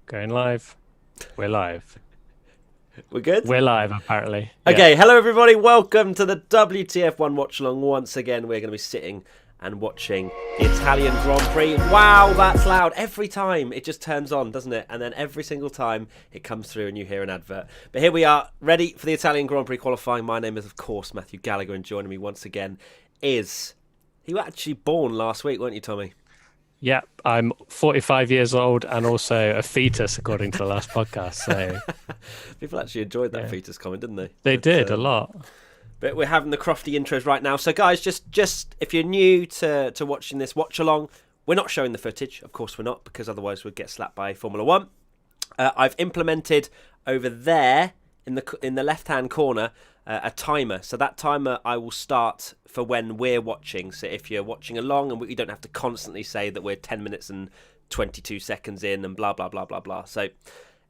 Going live. We're live. We're good? We're live, apparently. Okay, hello everybody. Welcome to the WTF1 Watchalong. Once again, we're going to be sitting and watching the Italian Grand Prix. Wow, that's loud. Every time it just turns on, doesn't it? And then every single time it comes through and you hear an advert. But here we are, ready for the Italian Grand Prix qualifying. My name is, of course, Matthew Gallagher, and joining me once again is... You were actually born last week, weren't you, Tommy? Yeah, I'm 45 years old and also a fetus, according to the last podcast. So people actually enjoyed that fetus comment, didn't they? They did a lot. But we're having the crofty intros right now. So, guys, just if you're new to watching this watch along, we're not showing the footage. Of course, we're not, because otherwise we'd get slapped by Formula One. I've implemented over there in the left-hand corner a timer. So that timer I will start for when we're watching. So if you're watching along, and we don't have to constantly say that we're 10 minutes and 22 seconds in and blah, blah, blah, blah, blah. So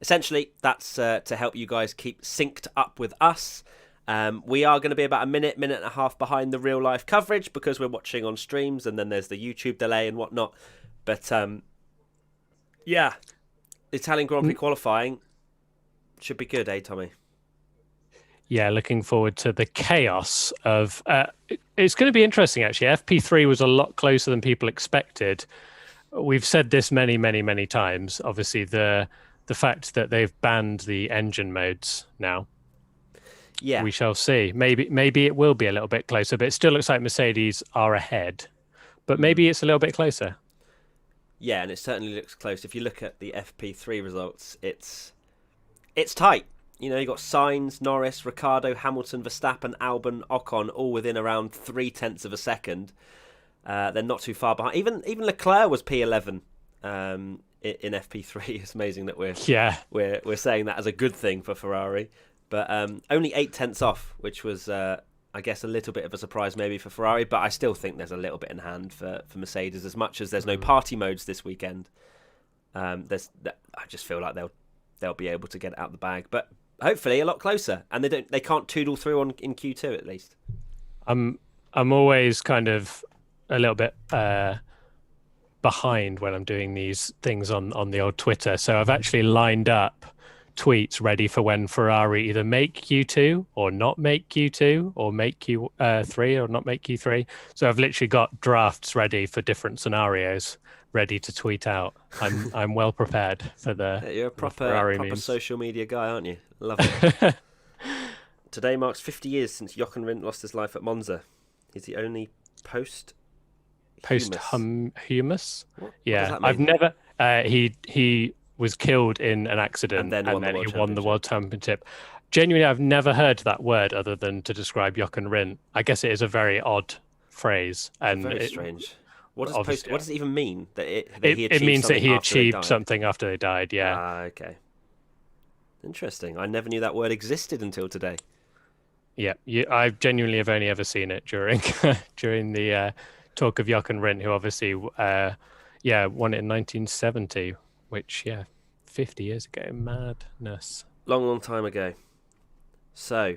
essentially that's to help you guys keep synced up with us. We are going to be about a minute and a half behind the real life coverage because we're watching on streams, and then there's the YouTube delay and whatnot. But yeah, the Italian Grand Prix qualifying should be good, eh, Tommy? Yeah, looking forward to the chaos of... it's going to be interesting, actually. FP3 was a lot closer than people expected. We've said this many, many, many times. Obviously, the fact that they've banned the engine modes now. Yeah, we shall see. Maybe it will be a little bit closer, but it still looks like Mercedes are ahead. But maybe it's a little bit closer. Yeah, and it certainly looks close. If you look at the FP3 results, it's tight. You know, you got Sainz, Norris, Ricciardo, Hamilton, Verstappen, Albon, Ocon, all within around 0.3 of a second. They're not too far behind. Even Leclerc was P11 in FP3. It's amazing that we're saying that as a good thing for Ferrari. But only 0.8 off, which was, I guess, a little bit of a surprise maybe for Ferrari. But I still think there's a little bit in hand for Mercedes, as much as there's no party modes this weekend. I just feel like they'll be able to get it out the bag. But hopefully a lot closer, and they can't toodle through in Q2 at least. I'm always kind of a little bit behind when I'm doing these things on the old Twitter. So I've actually lined up tweets ready for when Ferrari either make Q2 or not make Q2, or make Q3 or not make Q3. So I've literally got drafts ready for different scenarios, ready to tweet out. I'm well prepared for the... You're a proper social media guy, aren't you? Love it. Today marks 50 years since Jochen Rindt lost his life at Monza. He's the only posthumous. What Yeah, does that mean? I've never. He was killed in an accident, and then he won the world championship. Genuinely, I've never heard that word other than to describe Jochen Rindt. I guess it is a very odd phrase, and very strange. What does it even mean? It means that he achieved something after they died. Yeah. Okay. Interesting. I never knew that word existed until today. Yeah. I genuinely have only ever seen it during the talk of Jochen Rindt, who obviously won it in 1970, which 50 years ago. Madness. Long time ago. So,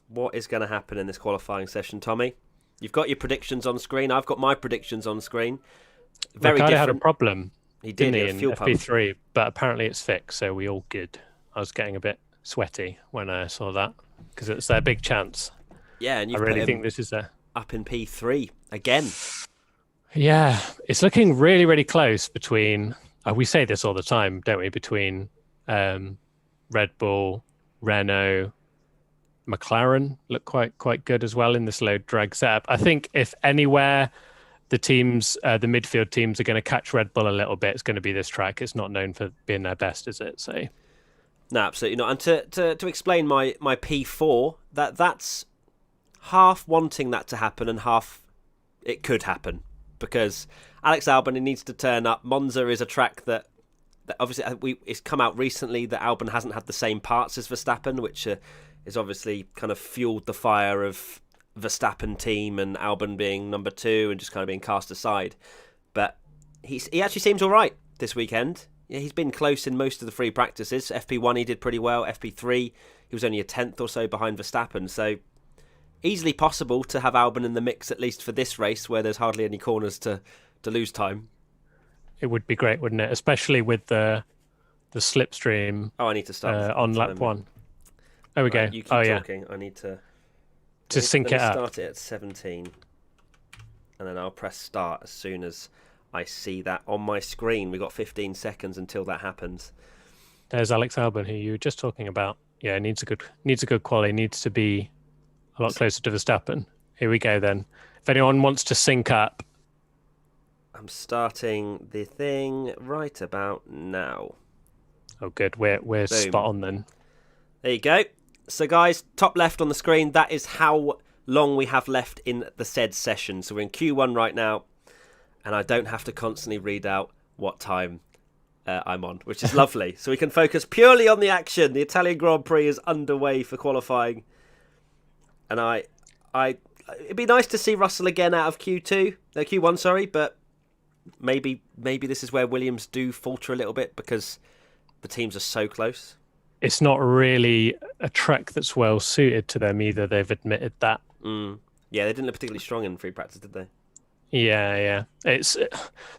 what is going to happen in this qualifying session, Tommy? You've got your predictions on screen. I've got my predictions on screen. Very Ricciardo different. had a problem. He did in fuel pump. FP3, but apparently it's fixed, so we all good. I was getting a bit sweaty when I saw that, because it's their big chance. Yeah, and I really think this is up in P3 again. Yeah, it's looking really, really close between... we say this all the time, don't we? Between Red Bull, Renault, McLaren look quite good as well in this low drag setup. I think if anywhere the midfield teams are going to catch Red Bull a little bit, it's going to be this track. It's not known for being their best, is it? So no, absolutely not. And to explain my P4, that's half wanting that to happen and half it could happen, because Alex Albon needs to turn up. Monza is a track that obviously it's come out recently that Albon hasn't had the same parts as Verstappen, which is obviously kind of fueled the fire of Verstappen team and Albon being number 2 and just kind of being cast aside. But he actually seems all right this weekend. Yeah, he's been close in most of the free practices. FP1 he did pretty well. FP3 he was only a 10th or so behind Verstappen. So easily possible to have Albon in the mix, at least for this race where there's hardly any corners to lose time. It would be great, wouldn't it? Especially with the the slipstream Oh, I need to start on the lap timer. one. There we go. You keep Oh yeah, talking. I need to sync it up. Start it at 17, and then I'll press start as soon as I see that on my screen. We got 15 seconds until that happens. There's Alex Albon, who you were just talking about. Yeah, needs a good quality. Needs to be a lot closer to Verstappen. Here we go then. If anyone wants to sync up, I'm starting the thing right about now. oh good, we're spot on then. There you go. So guys, top left on the screen, that is how long we have left in the said session. So we're in Q1 right now, and I don't have to constantly read out what time I'm on, which is lovely. So we can focus purely on the action. The Italian Grand Prix is underway for qualifying, and it'd be nice to see Russell again out of Q1, sorry, but maybe this is where Williams do falter a little bit because the teams are so close. It's not really a track that's well suited to them either. They've admitted that. Yeah, they didn't look particularly strong in free practice, did they? Yeah. It's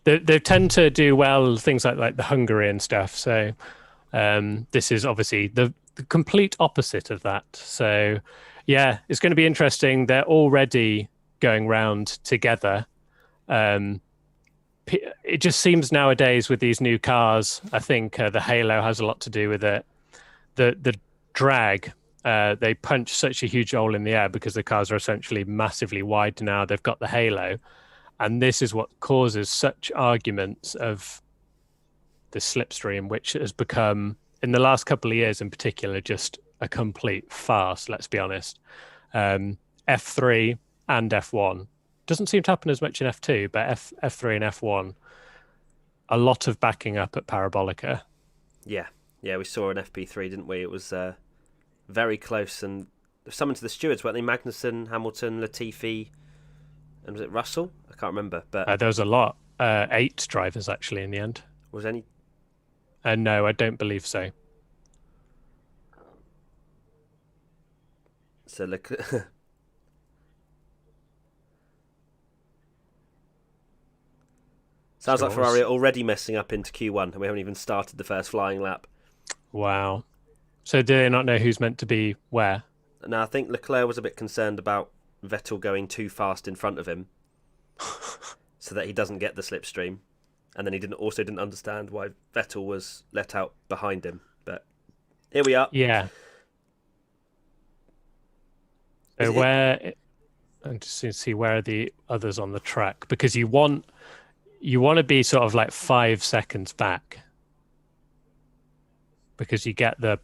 they tend to do well things like the Hungary and stuff. So this is obviously the complete opposite of that. So yeah, it's going to be interesting. They're already going round together. It just seems nowadays with these new cars, I think the halo has a lot to do with it. The drag, they punch such a huge hole in the air because the cars are essentially massively wide now. They've got the halo. And this is what causes such arguments of the slipstream, which has become, in the last couple of years in particular, just a complete farce, let's be honest. F3 and F1. Doesn't seem to happen as much in F2, but F3 and F1, a lot of backing up at Parabolica. Yeah, we saw an FP3, didn't we? It was very close, and summoned to the stewards, weren't they? Magnussen, Hamilton, Latifi, and was it Russell? I can't remember. But there was a lot. 8 drivers, actually, in the end. Was any? No, I don't believe so. So look. Sounds like Ferrari are already messing up into Q1, and we haven't even started the first flying lap. Wow. So do they not know who's meant to be where? No, I think Leclerc was a bit concerned about Vettel going too fast in front of him so that he doesn't get the slipstream. And then he didn't understand why Vettel was let out behind him. But here we are. Yeah. So I'm just to see where are the others on the track, because you want to be sort of like 5 seconds back, because you get the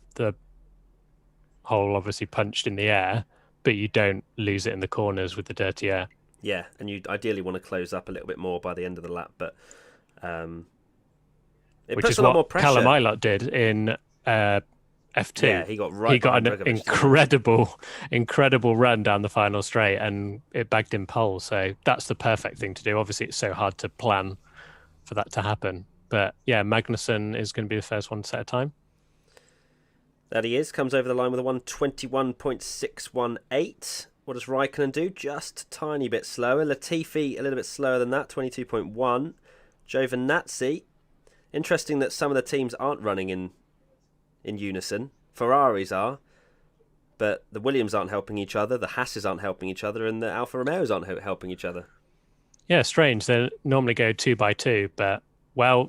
hole obviously punched in the air, but you don't lose it in the corners with the dirty air. Yeah, and you ideally want to close up a little bit more by the end of the lap, but it which puts is a lot what more pressure. Callum Ilott did in F2. Yeah, he got an incredible run down the final straight, and it bagged him pole. So that's the perfect thing to do. Obviously, it's so hard to plan for that to happen. But yeah, Magnussen is going to be the first one to set a time. That he is. Comes over the line with a 1:21.618. What does Raikkonen do? Just a tiny bit slower. Latifi a little bit slower than that, 22.1. Giovinazzi. Interesting that some of the teams aren't running in unison. Ferraris are, but the Williams aren't helping each other, the Haas's aren't helping each other, and the Alfa Romeos aren't helping each other. Yeah, strange. They normally go 2 by 2, but yeah.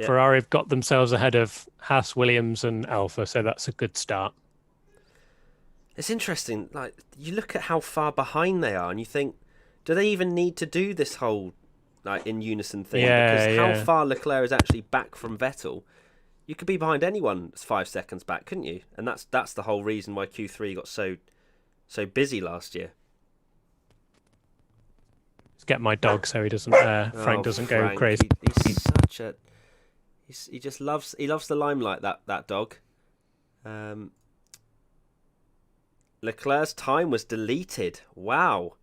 Ferrari have got themselves ahead of Haas, Williams, and Alfa, so that's a good start. It's interesting. Like, you look at how far behind they are, and you think, do they even need to do this whole in unison thing? Because how far Leclerc is actually back from Vettel. You could be behind anyone 5 seconds back, couldn't you? And that's the whole reason why Q3 got so busy last year. Let's get my dog so he doesn't Frank doesn't go crazy. He's such a he just loves the limelight, that dog. Leclerc's time was deleted. Wow.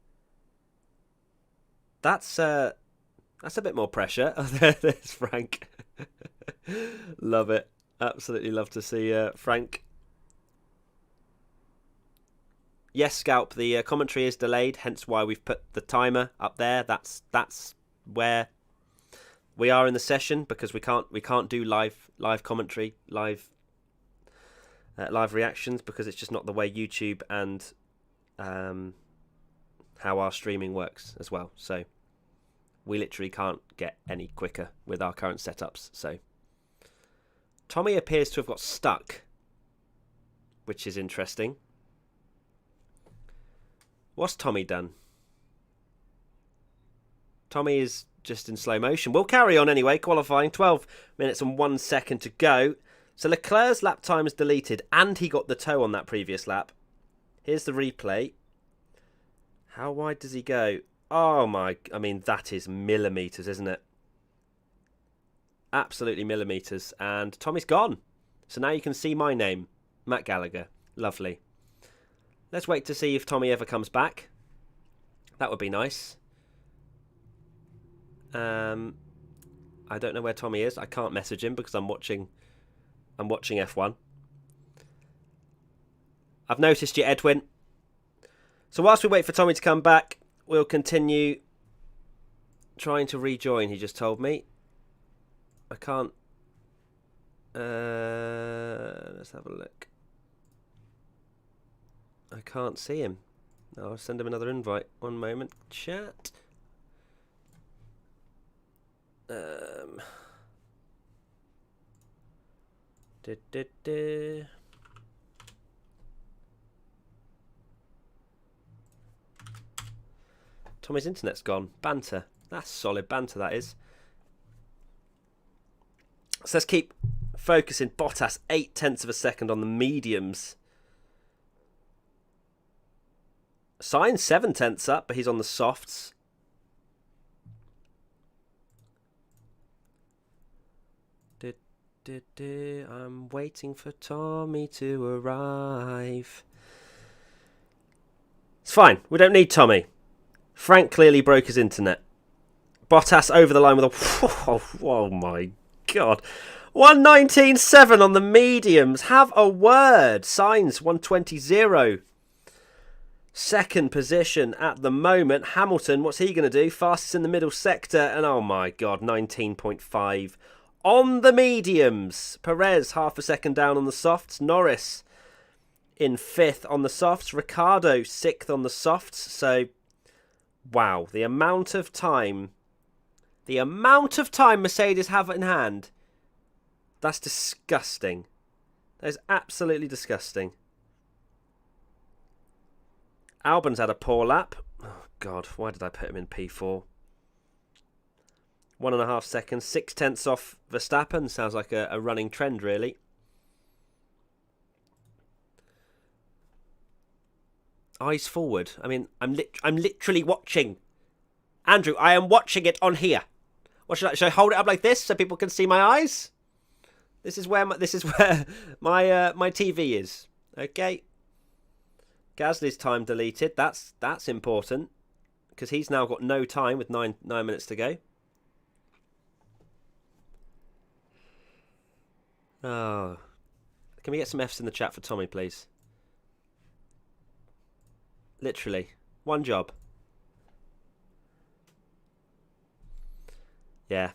That's a bit more pressure. Oh, there's Frank. Love it. Absolutely love to see Frank. Yes, Scalp, the commentary is delayed, hence why we've put the timer up there. That's where We are in the session because we can't do live commentary, live reactions, because it's just not the way YouTube and how our streaming works as well. So we literally can't get any quicker with our current setups. So Tommy appears to have got stuck, which is interesting. What's Tommy done? Tommy is just in slow motion. We'll carry on anyway. Qualifying, 12 minutes and 1 second to go. So Leclerc's lap time is deleted, and he got the toe on that previous lap. Here's the replay. How wide does he go? Oh my, I mean, that is millimetres, isn't it? Absolutely millimetres. And Tommy's gone. So now you can see my name, Matt Gallagher. Lovely. Let's wait to see if Tommy ever comes back. That would be nice. I don't know where Tommy is. I can't message him because I'm watching F1. I've noticed you, Edwin. So whilst we wait for Tommy to come back, we'll continue trying to rejoin, he just told me. I can't... let's have a look. I can't see him. I'll send him another invite. One moment. Chat. Tommy's internet's gone. Banter. That's solid banter, that is. So let's keep focusing. Bottas, 0.8 of a second on the mediums. Sainz 0.7 up, but he's on the softs. I'm waiting for Tommy to arrive. It's fine. We don't need Tommy. Frank clearly broke his internet. Bottas over the line with a... Oh my God. 119.7 on the mediums. Have a word. Sainz 120.0. Second position at the moment. Hamilton, what's he going to do? Fastest in the middle sector. And oh my God, 19.5 on the mediums. Perez half a second down on the softs. Norris in 5th on the softs. Ricciardo 6th on the softs. So, wow, the amount of time Mercedes have in hand, that's disgusting. That is absolutely disgusting. Albon's had a poor lap. Oh, God, why did I put him in P4? 1.5 seconds, 0.6 off Verstappen. Sounds like a running trend, really. Eyes forward. I mean, I'm literally watching. Andrew, I am watching it on here. What should I hold it up like this so people can see my eyes? This is where my TV is. Okay. Gasly's time deleted. That's important because he's now got no time with 9 minutes to go. Oh, can we get some Fs in the chat for Tommy, please? Literally, one job. Yeah.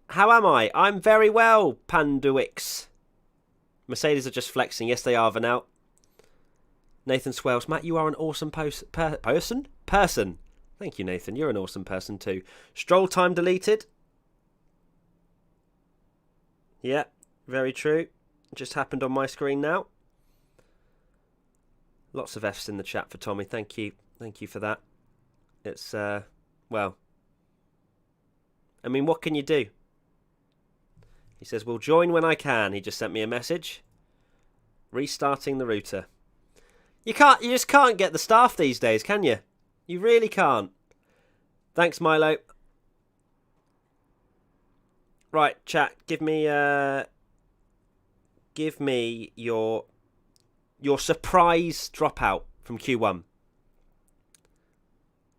How am I? I'm very well, Panduix. Mercedes are just flexing. Yes, they are, Vanel. Nathan Swells. Matt, you are an awesome person? Person. Thank you, Nathan. You're an awesome person too. Stroll time deleted. Yeah, very true. Just happened on my screen now. Lots of Fs in the chat for Tommy. Thank you. Thank you for that. It's, well, I mean, what can you do? He says, we'll join when I can. He just sent me a message. Restarting the router. You just can't get the staff these days, can you? You really can't. Thanks, Milo. Right, chat. Give me your surprise dropout from Q1.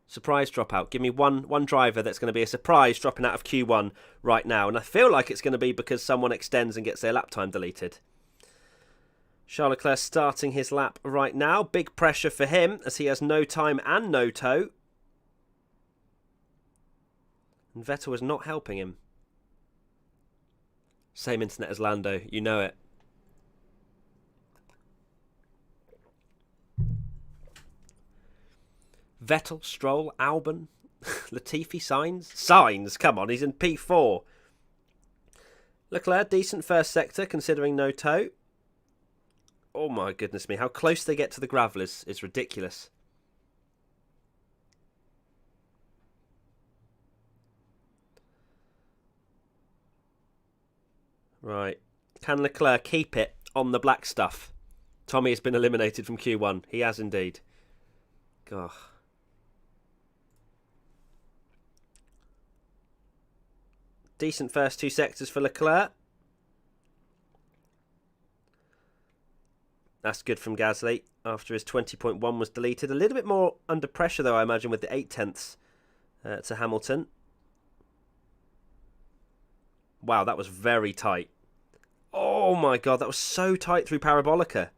Surprise dropout. Give me one driver that's going to be a surprise dropping out of Q1 right now. And I feel like it's going to be because someone extends and gets their lap time deleted. Charles Leclerc starting his lap right now. Big pressure for him as he has no time and no toe. And Vettel was not helping him. Same internet as Lando, you know it. Vettel, Stroll, Albon, Latifi, Sainz, come on, he's in P4. Leclerc, decent first sector considering no toe. Oh my goodness me, how close they get to the gravel is ridiculous. Right, can Leclerc keep it on the black stuff? Tommy has been eliminated from Q1, he has indeed. God. Decent first two sectors for Leclerc. That's good from Gasly after his 20.1 was deleted. A little bit more under pressure, though, I imagine, with the 8 tenths to Hamilton. Wow, that was very tight. Oh, my God, that was so tight through Parabolica.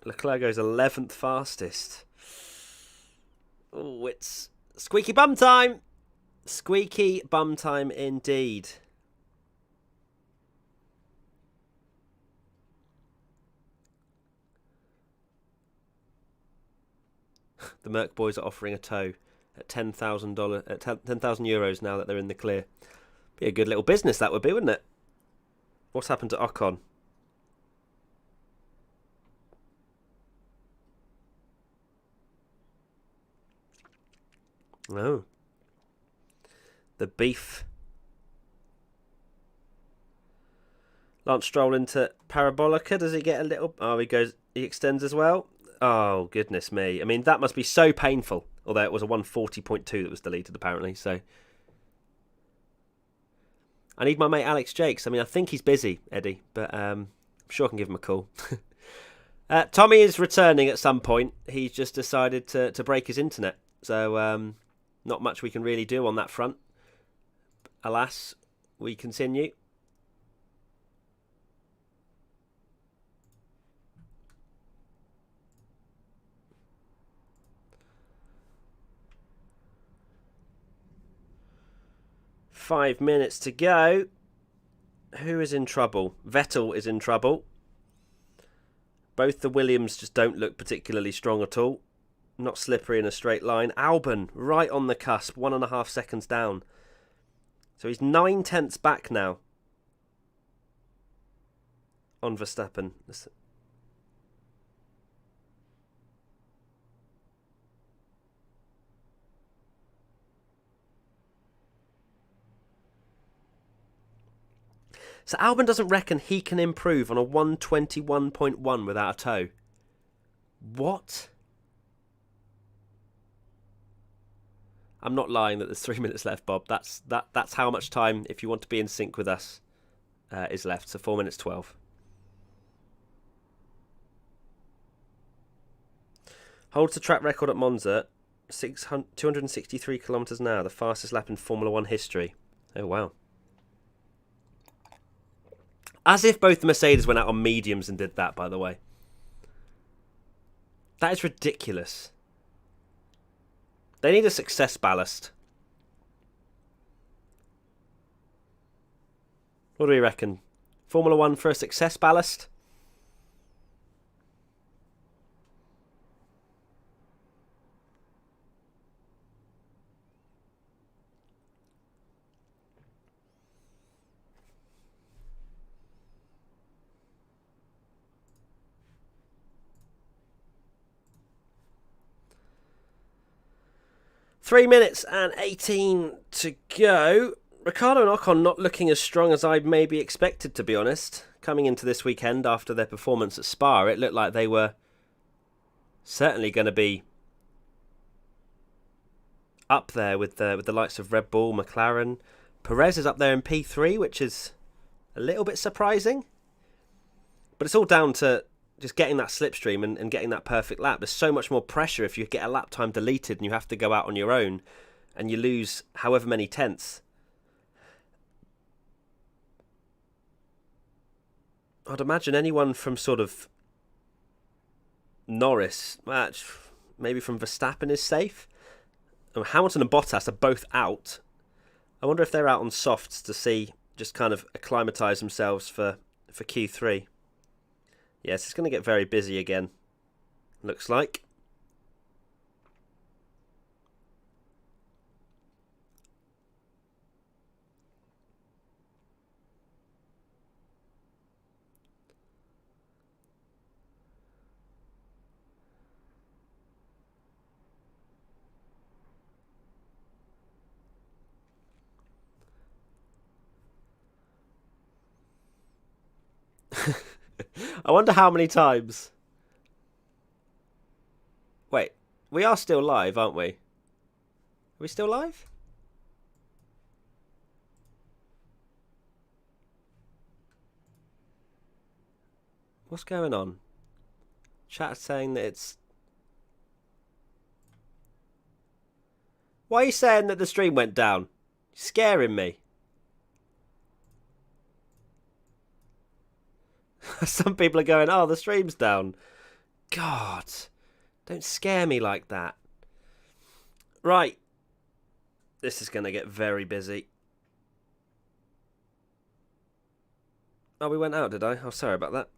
Leclerc goes 11th fastest. Oh, it's squeaky bum time. Squeaky bum time indeed. The Merc boys are offering a tow at $10,000 at 10,000 euros now that they're in the clear. Be a good little business that would be, wouldn't it? What's happened to Ocon? Oh. The beef. Lance Stroll into Parabolica. Does he get a little... Oh, he extends as well. Oh, goodness me. I mean, that must be so painful. Although it was a 140.2 that was deleted, apparently. So I need my mate Alex Jakes. I mean, I think he's busy, Eddie. But I'm sure I can give him a call. Tommy is returning at some point. He's just decided to break his internet. So not much we can really do on that front. Alas, we continue. Five minutes to go. Who is in trouble? Vettel is in trouble. Both the Williams just don't look particularly strong at all. Not slippery in a straight line. Albon, right on the cusp, 1.5 seconds down. So he's 9 tenths back now on Verstappen. So Albon doesn't reckon he can improve on a 121.1 without a toe. What? I'm not lying that there's 3 minutes left, Bob. That's how much time, if you want to be in sync with us, is left. So 4 minutes 12. Holds the track record at Monza, 263 kilometres an hour, the fastest lap in Formula 1 history. Oh, wow. As if both the Mercedes went out on mediums and did that, by the way. That is ridiculous. They need a success ballast. What do we reckon? Formula 1 for a success ballast? Three minutes and 18 to go. Ricciardo and Ocon not looking as strong as I maybe expected, to be honest. Coming into this weekend after their performance at Spa, it looked like they were certainly going to be up there with the likes of Red Bull, McLaren. Perez is up there in P3, which is a little bit surprising. But it's all down to just getting that slipstream and getting that perfect lap. There's so much more pressure if you get a lap time deleted and you have to go out on your own and you lose however many tenths. I'd imagine anyone from sort of Norris, maybe from Verstappen is safe. Hamilton and Bottas are both out. I wonder if they're out on softs to see, just kind of acclimatise themselves for Q3. Yes, it's going to get very busy again, looks like. I wonder how many times. Wait, we are still live, aren't we? Are we still live? What's going on? Chat saying that it's... Why are you saying that the stream went down? You're scaring me. Some people are going, oh, the stream's down. God, don't scare me like that. Right. This is going to get very busy. Oh, we went out, did I? Oh, sorry about that.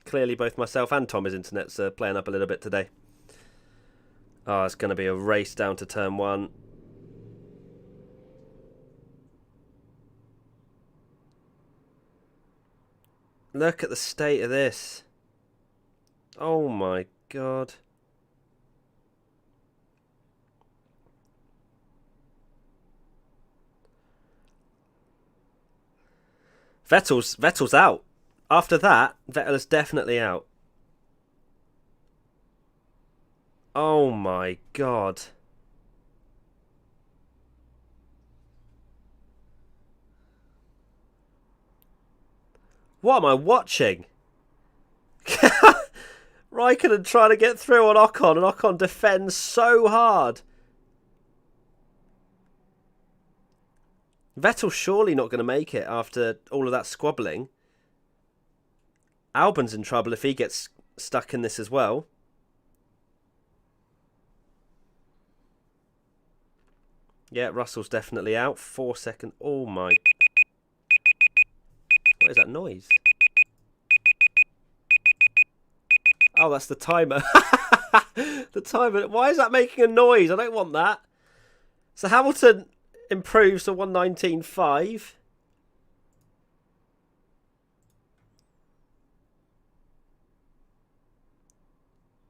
Clearly both myself and Tommy's internets are playing up a little bit today. Oh, it's going to be a race down to turn 1. Look at the state of this. Oh my God. Vettel's out. After that, Vettel is definitely out. Oh my God. What am I watching? Raikkonen trying to get through on Ocon, and Ocon defends so hard. Vettel's surely not going to make it after all of that squabbling. Albon's in trouble if he gets stuck in this as well. Yeah, Russell's definitely out. 4 seconds. Oh my... What is that noise? Oh, that's the timer. The timer. Why is that making a noise? I don't want that. So Hamilton improves to 119.5.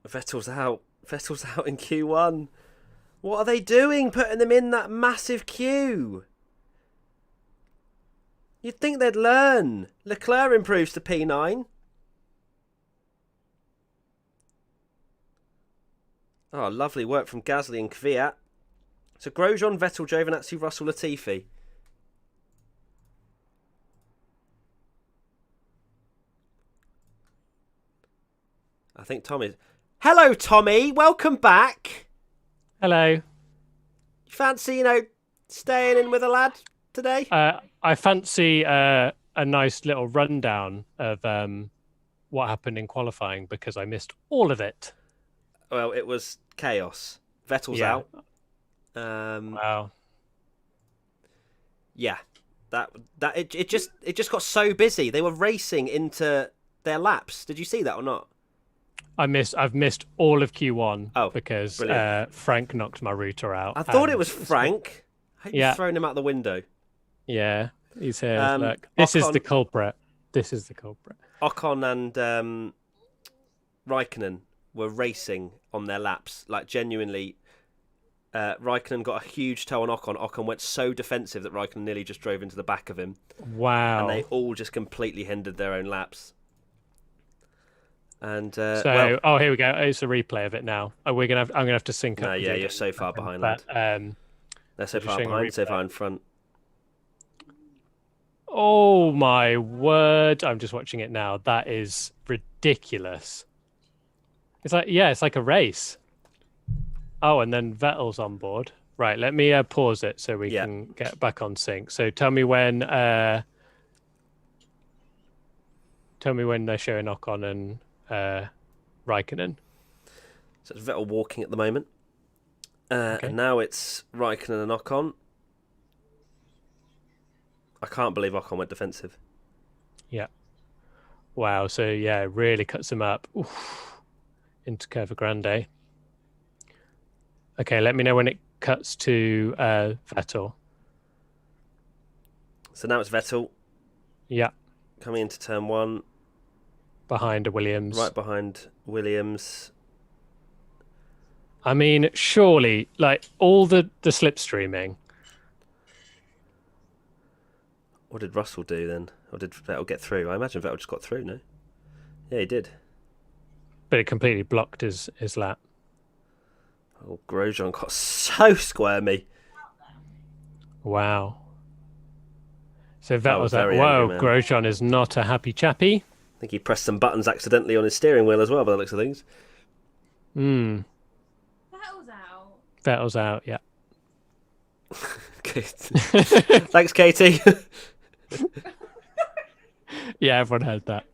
Vettel's out. Vettel's out in Q1. What are they doing, putting them in that massive queue? You'd think they'd learn. Leclerc improves to P9. Oh, lovely work from Gasly and Kvyat. So Grosjean, Vettel, Giovinazzi, Russell, Latifi. I think Tommy... Hello, Tommy. Welcome back. Hello. You fancy, staying in with a lad today? I fancy a nice little rundown of what happened in qualifying because I missed all of it. Well, it was chaos. Vettel's out. Wow. Yeah, it just got so busy. They were racing into their laps. Did you see that or not? I've missed all of Q1 because Frank knocked my router out. I thought it was Frank. I hope you've thrown him out the window. Yeah, he's here. Look, this is the culprit. This is the culprit. Ocon and Raikkonen were racing on their laps. Like, genuinely, Raikkonen got a huge toe on Ocon. Ocon went so defensive that Raikkonen nearly just drove into the back of him. Wow. And they all just completely hindered their own laps. And here we go. It's a replay of it now. I'm gonna have to sync up. No, yeah, you're so far behind, lad. They're so far behind, so far in front. Oh my word! I'm just watching it now. That is ridiculous. It's like a race. Oh, and then Vettel's on board. Right, let me pause it so we can get back on sync. So tell me when they're showing Ocon and Raikkonen. So it's Vettel walking at the moment. Okay. And now it's Raikkonen and Ocon. I can't believe Ocon went defensive. Yeah. Wow. So yeah, it really cuts him up. Oof, into Curva Grande. Okay, let me know when it cuts to Vettel. So now it's Vettel Yeah, coming into turn 1, behind a right Williams. behind Williams. I mean, surely, like all the slipstreaming. What did Russell do then? Or did Vettel get through? I imagine Vettel just got through, no? Yeah, he did. But it completely blocked his lap. Oh, Grosjean got so squirmy. Wow. So That was Vettel's like, very angry, whoa, man. Grosjean is not a happy chappy. I think he pressed some buttons accidentally on his steering wheel as well, by the looks of things. Hmm. Battle's out. Vettel's out, yeah. Good. Thanks, Katie. Yeah, everyone heard that.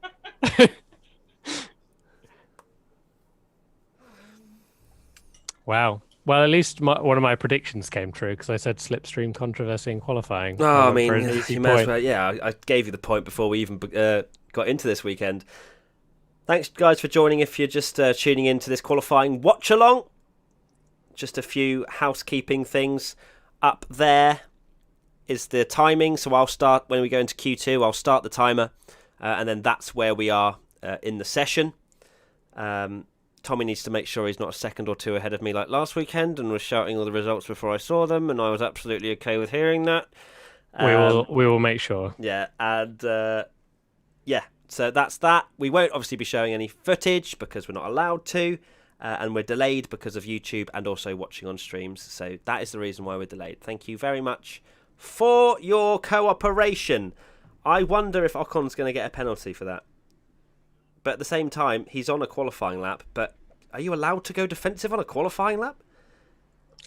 Wow. Well, at least one of my predictions came true because I said slipstream controversy in qualifying. Oh, I mean, an easy you may as point. well. Yeah, I gave you the point before we even got into this weekend. Thanks, guys, for joining. If you're just tuning into this qualifying watch along, just a few housekeeping things. Up there is the timing. So I'll start when we go into Q2. I'll start the timer, and then that's where we are in the session. Tommy needs to make sure he's not a second or two ahead of me like last weekend and was shouting all the results before I saw them, and I was absolutely okay with hearing that. We will make sure. Yeah, and yeah, so that's that. We won't obviously be showing any footage because we're not allowed to, and we're delayed because of YouTube and also watching on streams. So that is the reason why we're delayed. Thank you very much for your cooperation. I wonder if Ocon's going to get a penalty for that. But at the same time, he's on a qualifying lap. But are you allowed to go defensive on a qualifying lap?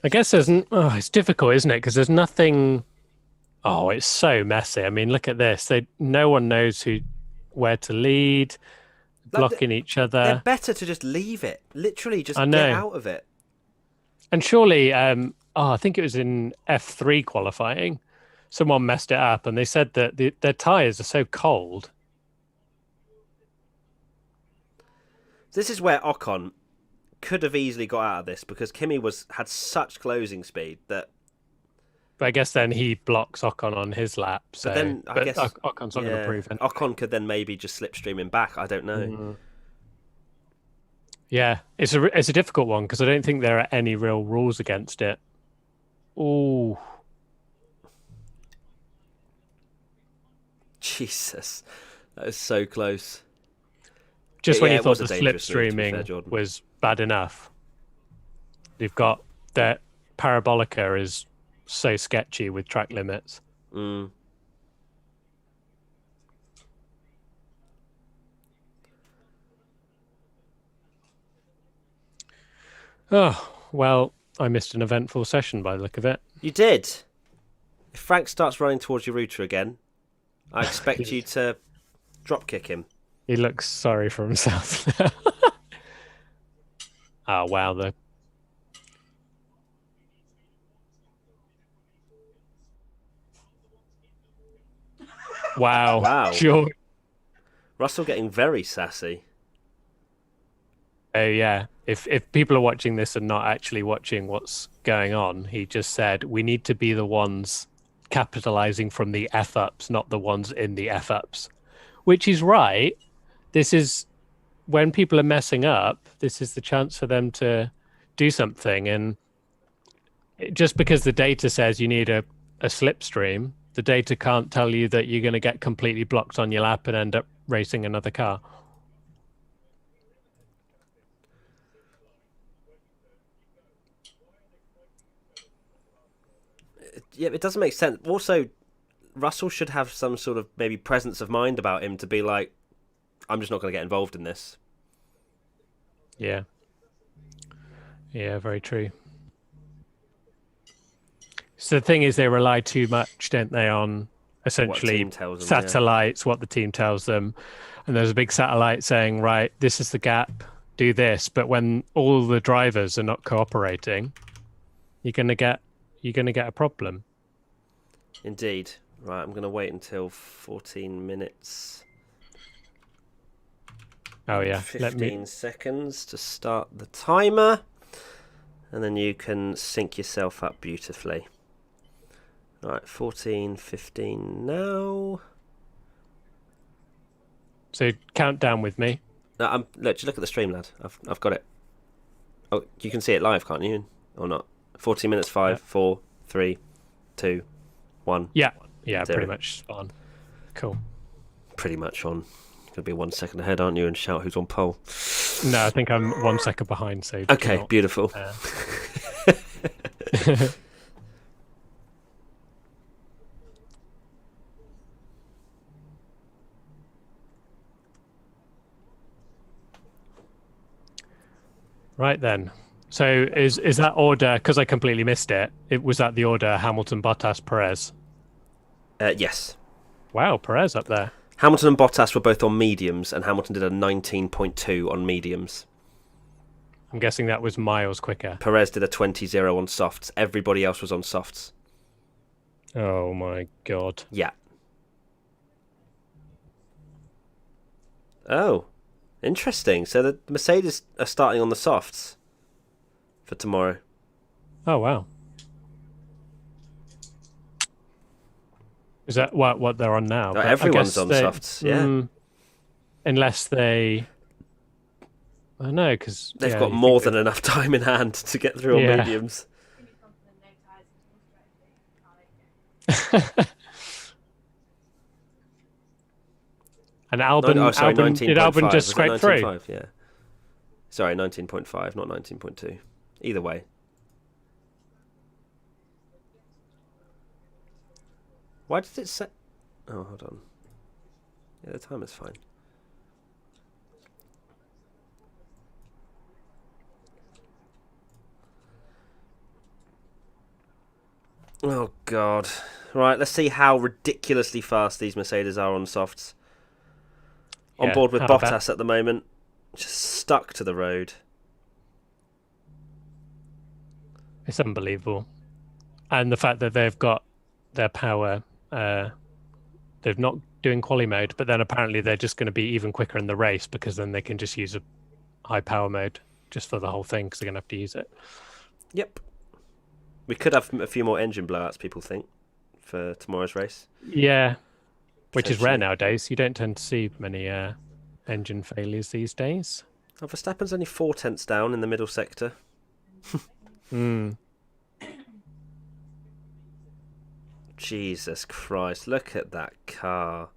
I guess it's difficult, isn't it? Because there's nothing. Oh, it's so messy. I mean, look at this. No one knows where to lead, blocking each They're other. better to just leave it. Literally, just get out of it. And surely, I think it was in F3 qualifying, someone messed it up, and they said that their tires are so cold. This is where Ocon could have easily got out of this because Kimi had such closing speed that. But I guess then he blocks Ocon on his lap. So, but then I guess Ocon's not going to prove anything. Ocon could then maybe just slipstream him back. I don't know. Mm. Yeah, it's a difficult one because I don't think there are any real rules against it. Ooh. Jesus, that is so close. Just when you thought the slipstreaming was bad enough, you've got that Parabolica is so sketchy with track limits. Mm. Oh, well, I missed an eventful session by the look of it. You did. If Frank starts running towards your router again, I expect you to drop kick him. He looks sorry for himself now. Oh, wow. Wow. Wow. Sure. Russell getting very sassy. Oh, yeah. If people are watching this and not actually watching what's going on, he just said, we need to be the ones capitalizing from the F-ups, not the ones in the F-ups. Which is right. This is when people are messing up, this is the chance for them to do something. And just because the data says you need a slipstream, the data can't tell you that you're going to get completely blocked on your lap and end up racing another car. Yeah, it doesn't make sense. Also, Russell should have some sort of maybe presence of mind about him to be like, I'm just not going to get involved in this. Yeah. Yeah, very true. So the thing is, they rely too much, don't they, on essentially satellites, what the team tells them. And there's a big satellite saying, right, this is the gap, do this. But when all the drivers are not cooperating, you're gonna get a problem. Indeed. Right, I'm going to wait until 14 minutes. Oh yeah, 15 seconds to start the timer. And then you can sync yourself up beautifully. Right, 14, 15 now. So count down with me. No, look, just look at the stream, lad. I've got it. Oh, you can see it live, can't you? Or not? 14 minutes, 5, Yeah. 4, 3, 2, 1. Yeah, 0. pretty much on. Cool. Pretty much on. You're going to be 1 second ahead, aren't you? And shout who's on pole. No, I think I'm 1 second behind. So Okay, beautiful. Right then. So is that order, because I completely missed it? Was that the order Hamilton, Bottas, Perez? Yes. Wow, Perez up there. Hamilton and Bottas were both on mediums, and Hamilton did a 19.2 on mediums. I'm guessing that was miles quicker. Perez did a 20.0 on softs. Everybody else was on softs. Oh my god. Yeah. Oh, interesting. So the Mercedes are starting on the softs for tomorrow. Oh wow. Is that what they're on now? Oh, But I everyone's guess on softs, yeah. Unless they... I don't know, because... They've got more than enough time in hand to get through on mediums. And Albon, did Albon just scrape through? Yeah. Sorry, 19.5, not 19.2. Either way. Why did it say... Oh, hold on. Yeah, the timer's fine. Oh, God. Right, let's see how ridiculously fast these Mercedes are on softs. On board with Bottas at the moment. Just stuck to the road. It's unbelievable. And the fact that they've got their power... they're not doing quali mode, but then apparently they're just going to be even quicker in the race because then they can just use a high power mode just for the whole thing because they're going to have to use it. Yep. We could have a few more engine blowouts, people think, for tomorrow's race. Yeah, which is rare nowadays. You don't tend to see many engine failures these days. Oh, Verstappen's only 4 tenths down in the middle sector. Jesus Christ, look at that car.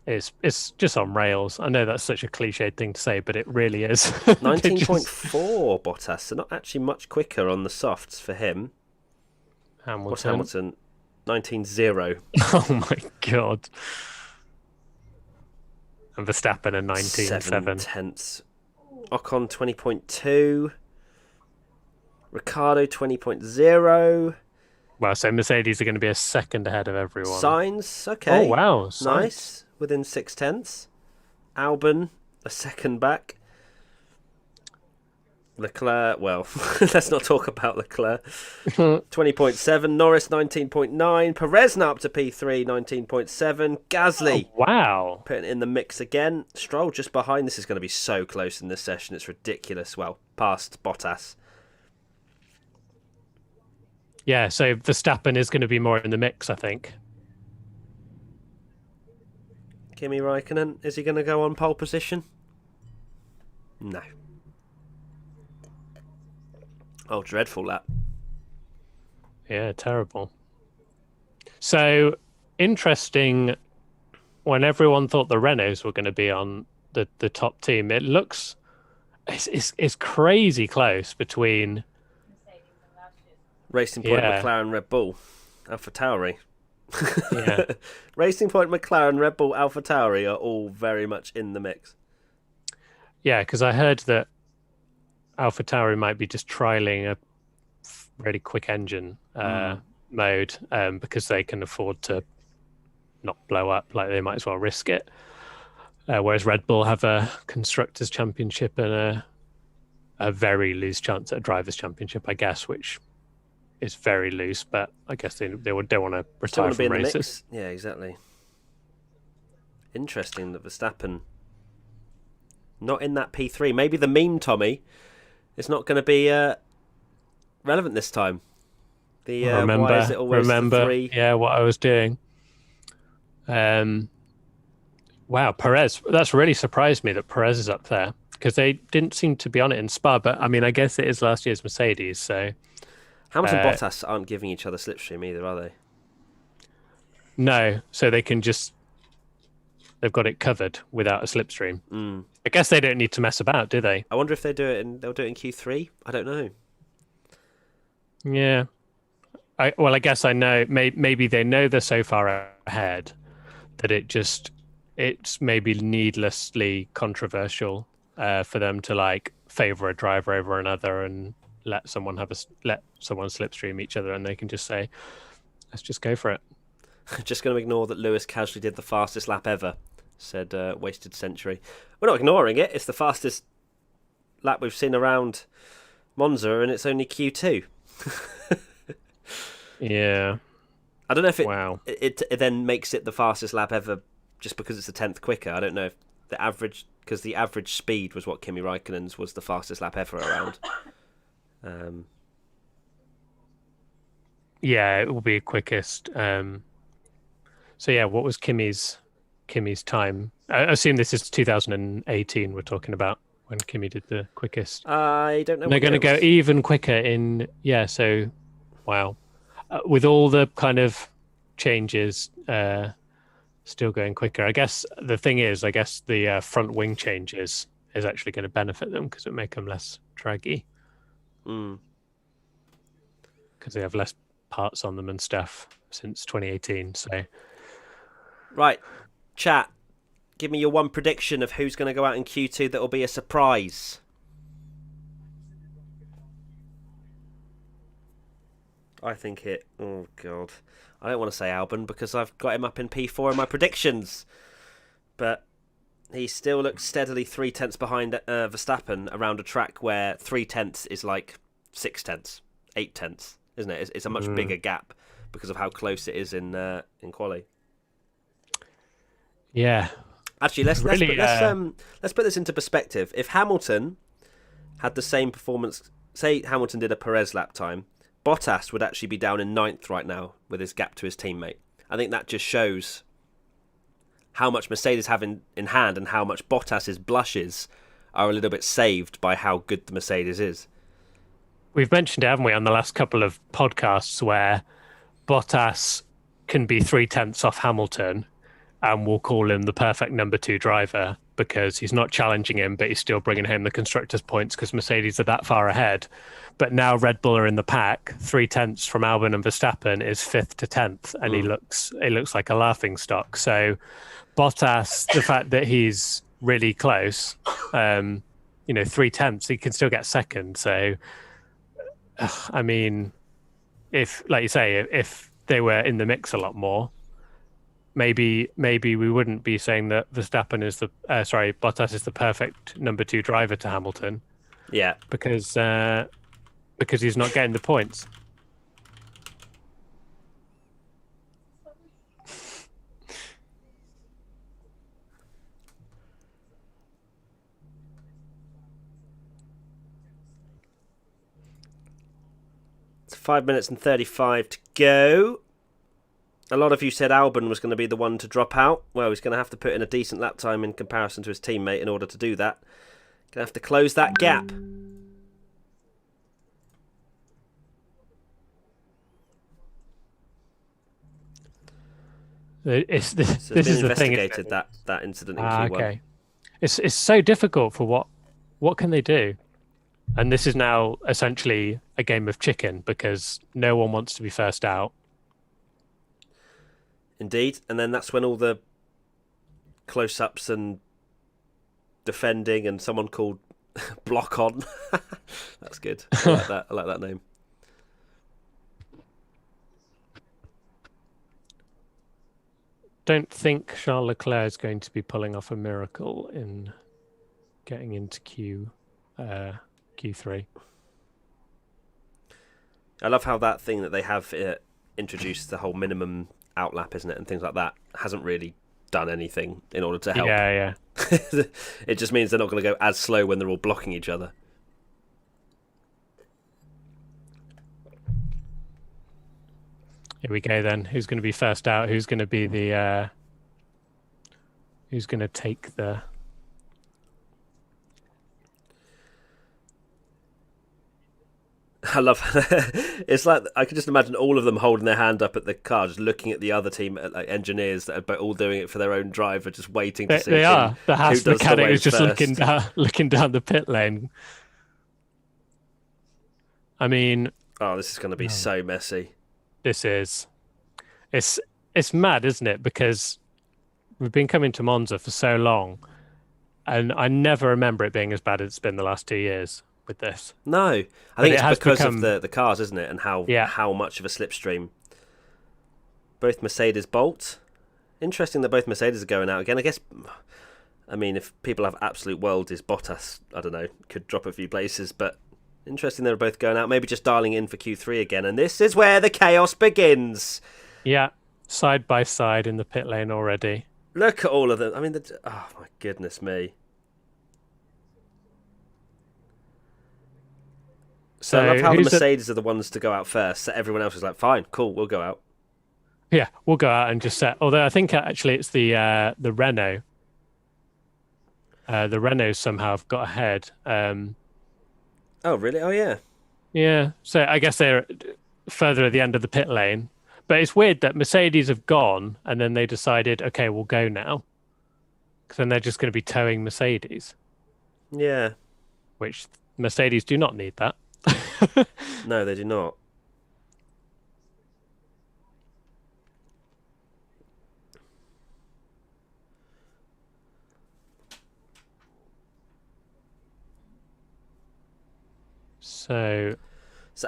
It's just on rails. I know that's such a cliched thing to say, but it really is. 19.4 Bottas, so not actually much quicker on the softs for him. Hamilton. What's Hamilton? 19.0. Oh my god. And Verstappen a 19.7. 7 tenths. Ocon 20.2. Ricciardo 20.0. Well, so Mercedes are going to be a second ahead of everyone. Sainz, okay. Oh, wow. Nice. Within 6 tenths. Albon, a second back. Leclerc, well, let's not talk about Leclerc. 20.7. Norris, 19.9. Perez now up to P3, 19.7. Gasly. Oh, wow. Putting it in the mix again. Stroll just behind. This is going to be so close in this session. It's ridiculous. Well, past Bottas. Yeah, so Verstappen is going to be more in the mix, I think. Kimi Raikkonen, is he going to go on pole position? No. Oh, dreadful lap. Yeah, terrible. So, interesting, when everyone thought the Renaults were going to be on the top team, it looks... It's crazy close between... Racing Point, McLaren, Red Bull, AlphaTauri. Yeah. Racing Point, McLaren, Red Bull, AlphaTauri are all very much in the mix. Yeah, because I heard that AlphaTauri might be just trialing a really quick engine mode because they can afford to not blow up. Like they might as well risk it. Whereas Red Bull have a Constructors' Championship and a very loose chance at a Drivers' Championship, I guess, which is very loose, but I guess they don't want to Don't retire want to be from in the races. mix. Yeah, exactly. Interesting that Verstappen not in that P3. Maybe the meme Tommy is not going to be relevant this time. The why is it always the three? Yeah, what I was doing. Wow, Perez. That's really surprised me that Perez is up there because they didn't seem to be on it in Spa. But I mean, I guess it is last year's Mercedes, so Hamilton and Bottas aren't giving each other slipstream either, are they? no. So they've got it covered without a slipstream. Mm. I guess they don't need to mess about, do they? I wonder if they'll do it in Q3. I don't know. Yeah. I guess I know. Maybe they know they're so far ahead that it's maybe needlessly controversial for them to like favor a driver over another and let someone slipstream each other, and they can just say, "Let's just go for it." Just going to ignore that Lewis casually did the fastest lap ever, said Wasted Century. We're not ignoring it. It's the fastest lap we've seen around Monza, and it's only Q2. Yeah. I don't know if it it then makes it the fastest lap ever just because it's a 10th quicker. I don't know if the average speed was what Kimi Raikkonen's was the fastest lap ever around. Yeah, it will be quickest. So yeah, what was Kimi's time? I assume this is 2018 we're talking about when Kimi did the quickest. I don't know. They're going to go even quicker in So, wow, with all the kind of changes, still going quicker. I guess the thing is, the front wing changes is actually going to benefit them because it make them less draggy. Because they have less parts on them and stuff since 2018. So. Right, chat, give me your one prediction of who's going to go out in Q2 that will be a surprise. I think oh God, I don't want to say Albon because I've got him up in P4 in my predictions, but he still looks steadily 3/10 behind Verstappen around a track where 3/10 is like 6/10, 8/10, isn't it? It's a much bigger gap because of how close it is in quali. Yeah. Actually, let's put this into perspective. If Hamilton had the same performance, say Hamilton did a Perez lap time, Bottas would actually be down in 9th right now with his gap to his teammate. I think that just shows how much Mercedes have in hand and how much Bottas's blushes are a little bit saved by how good the Mercedes is. We've mentioned it, haven't we, on the last couple of podcasts where Bottas can be 3/10 off Hamilton and we'll call him the perfect number 2 driver because he's not challenging him, but he's still bringing home the constructors' points because Mercedes are that far ahead. But now Red Bull are in the pack. 3/10 from Albon and Verstappen is 5th to 10th, and it looks like a laughing stock. So Bottas, the fact that he's really close, 3/10, he can still get second. So, I mean, if, like you say, if they were in the mix a lot more, maybe we wouldn't be saying that Verstappen is Bottas is the perfect number 2 driver to Hamilton. Yeah, because he's not getting the points. It's 5 minutes and 35 to go. A lot of you said Albon was going to be the one to drop out. Well, he's going to have to put in a decent lap time in comparison to his teammate in order to do that. Going to have to close that gap. This is the thing. That incident in Q1. Okay. It's so difficult for what can they do? And this is now essentially a game of chicken because no one wants to be first out. Indeed, and then that's when all the close-ups and defending and someone called Block On. That's good. I like that. I like that name. Don't think Charles Leclerc is going to be pulling off a miracle in getting into Q3. I love how that thing that they have introduced, the whole minimum outlap, isn't it, and things like that, hasn't really done anything in order to help. Yeah. It just means they're not going to go as slow when they're all blocking each other. Here we go then. Who's going to be first out? Who's going to be the... who's going to take the... I love it's like I can just imagine all of them holding their hand up at the car, just looking at the other team, like engineers that are all doing it for their own driver, just waiting to see. They are. The who Haas does the mechanic wave is just first. looking down the pit lane. I mean, Oh, this is going to be so messy. this is it's mad, isn't it? Because we've been coming to Monza for so long, and I never remember it being as bad as it's been the last 2 years with this. No, I But think it it's has because become- of the cars, isn't it, and how much of a slipstream. Both Mercedes bolt. Interesting that both Mercedes are going out again. I guess, I mean, if people have absolute worldies, Bottas, I don't know, could drop a few places, but interesting they're both going out. Maybe just dialing in for Q3 again, and this is where the chaos begins. Yeah, side by side in the pit lane already. Look at all of them. I mean, oh my goodness me. So I love how the who's Mercedes are the ones to go out first. So everyone else is like, fine, cool, we'll go out. Yeah, we'll go out and just set. Although I think actually it's the Renault. The Renault somehow have got ahead. Oh, really? Oh, yeah. Yeah, so I guess they're further at the end of the pit lane. But it's weird that Mercedes have gone and then they decided, okay, we'll go now. Because then they're just going to be towing Mercedes, Yeah. which Mercedes do not need that. No, they do not. So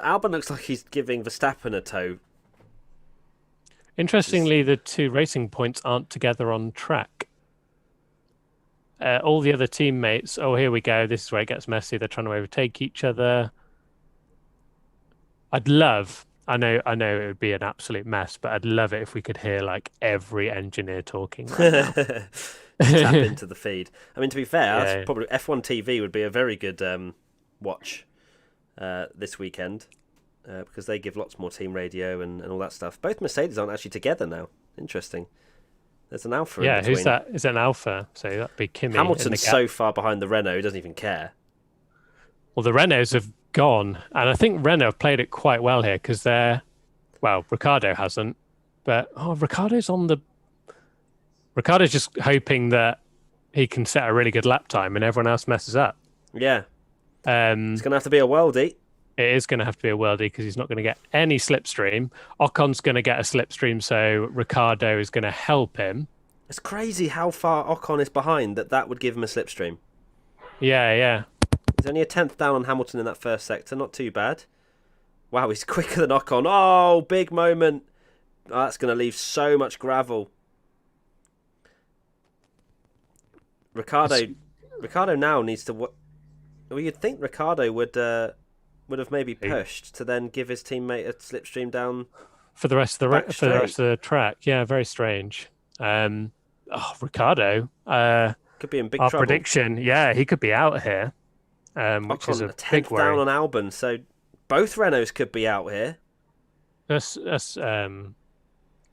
Albon looks like he's giving Verstappen a tow. interestingly, the two racing points aren't together on track. All the other teammates, oh, here we go. This is where it gets messy. They're trying to overtake each other. I know it would be an absolute mess, but I'd love it if we could hear like every engineer talking right now. Tap into the feed. I mean, to be fair, Yeah. that's probably F1 TV would be a very good watch this weekend because they give lots more team radio and all that stuff. Both Mercedes aren't actually together now. Interesting. There's an Alpha in between. Who's that? Is it an Alpha? So that'd be Kimi. Hamilton's so far behind the Renault, he doesn't even care. Well, the Renaults have gone, and I think Renault have played it quite well here because Ricciardo hasn't, but Ricciardo's just hoping that he can set a really good lap time and everyone else messes up. Yeah. It's Um, going to have to be a worldie. it is going to have to be a worldie because he's not going to get any slipstream. Ocon's going to get a slipstream, so Ricciardo is going to help him. It's crazy how far Ocon is behind that would give him a slipstream. Yeah. He's only a tenth down on Hamilton in that first sector. Not too bad. Wow, he's quicker than Ocon. Oh, big moment. Oh, that's going to leave so much gravel. Ricardo now needs to... Well, you'd think Ricardo would have maybe pushed to then give his teammate a slipstream down For the rest of Back for the rest of the track. Yeah, very strange. Ricciardo. Could be in big Our trouble. prediction, yeah, he could be out here, which is Ocon, a big tenth worry. down on Albon, so both Renaults could be out here. That's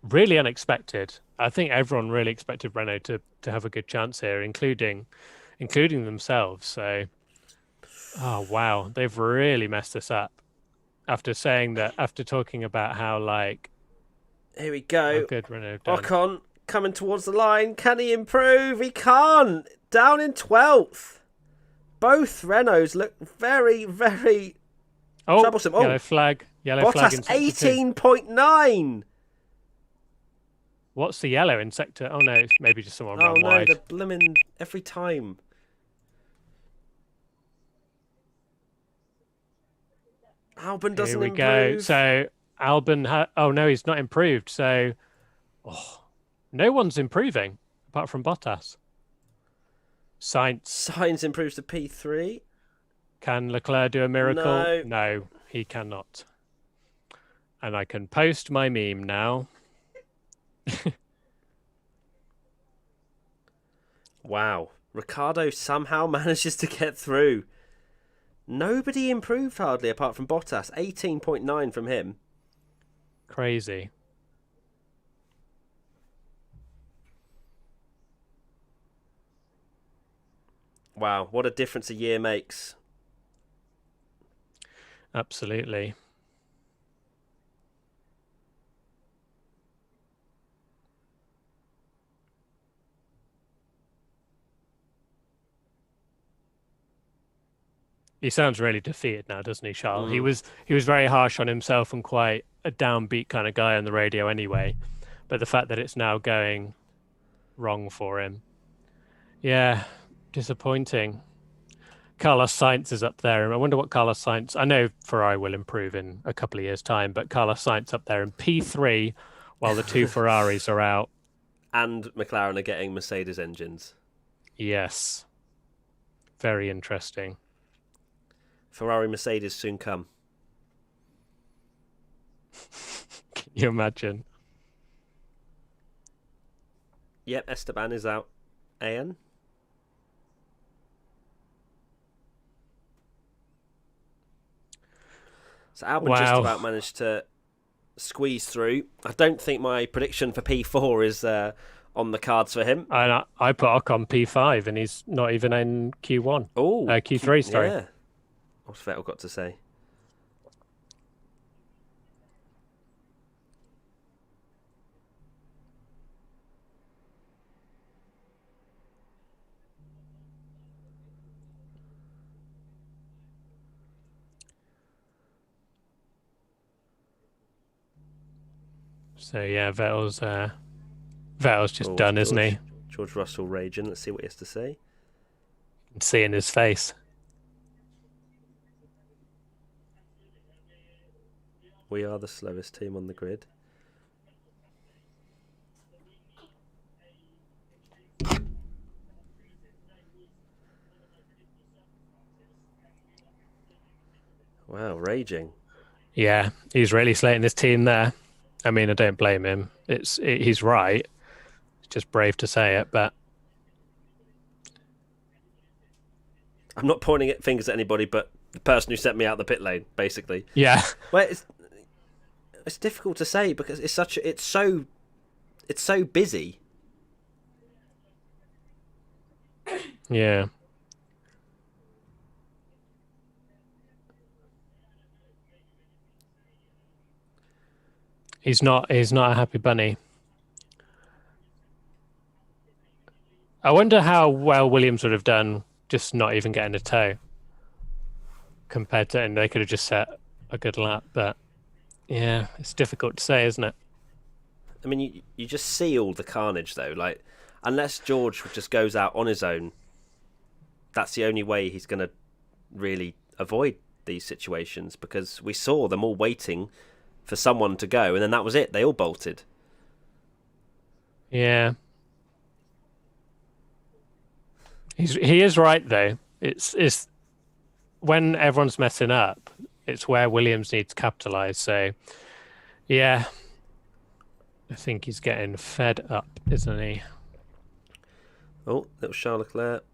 really unexpected. I think everyone really expected Renault to have a good chance here, including themselves. So, oh wow, they've really messed us up. After talking about how Here we go. how good Renault have done. Ocon coming towards the line. Can he improve? He can't. Down in 12th. Both Renaults look very, very troublesome. Yellow flag. Yellow flag in Bottas sector 2. 18.9. What's the yellow in sector? Oh no, it's maybe just someone Oh run no, wide. the blimmin' every time. Albon doesn't Here we improve. go. So Albon, oh no, he's not improved. So, no one's improving apart from Bottas. Sainz improves to P3. Can Leclerc do a miracle? No. No, he cannot. And I can post my meme now. Wow. Ricardo somehow manages to get through. Nobody improved hardly apart from Bottas. 18.9 from him. Crazy. Wow, what a difference a year makes. Absolutely. He sounds really defeated now, doesn't he, Charles? He was very harsh on himself and quite a downbeat kind of guy on the radio anyway. But the fact that it's now going wrong for him, yeah, disappointing. Carlos Sainz is up there, and I wonder what Carlos Sainz. I know Ferrari will improve in a couple of years' time, but Carlos Sainz up there in P3, while the two Ferraris are out. And McLaren are getting Mercedes engines. Yes, very interesting. Ferrari, Mercedes soon come. Can you imagine? Yep, Esteban is out. AN. So Albon just about managed to squeeze through. I don't think my prediction for P4 is on the cards for him. And I put Ocon P5, and he's not even in Q1. Oh, Q3, sorry. Yeah. What's Vettel got to say? So yeah, Vettel's just done, isn't he? George Russell raging. Let's see what he has to say. See in his face. We are the slowest team on the grid. Wow, raging. Yeah, he's really slating his team there. I mean, I don't blame him. He's right. It's just brave to say it, but I'm not pointing at fingers at anybody, but the person who sent me out the pit lane, basically. yeah. Well, it's difficult to say because it's so busy. Yeah. He's not a happy bunny. I wonder how well Williams would have done just not even getting a toe compared to, and they could have just set a good lap, but yeah, it's difficult to say, isn't it? I mean, you just see all the carnage though. Like, unless George just goes out on his own, that's the only way he's going to really avoid these situations, because we saw them all waiting for someone to go, and then that was it. They all bolted. Yeah. He is right though. It's when everyone's messing up, it's where Williams needs to capitalise. So yeah, I think he's getting fed up, isn't he? Oh, little Charles Leclerc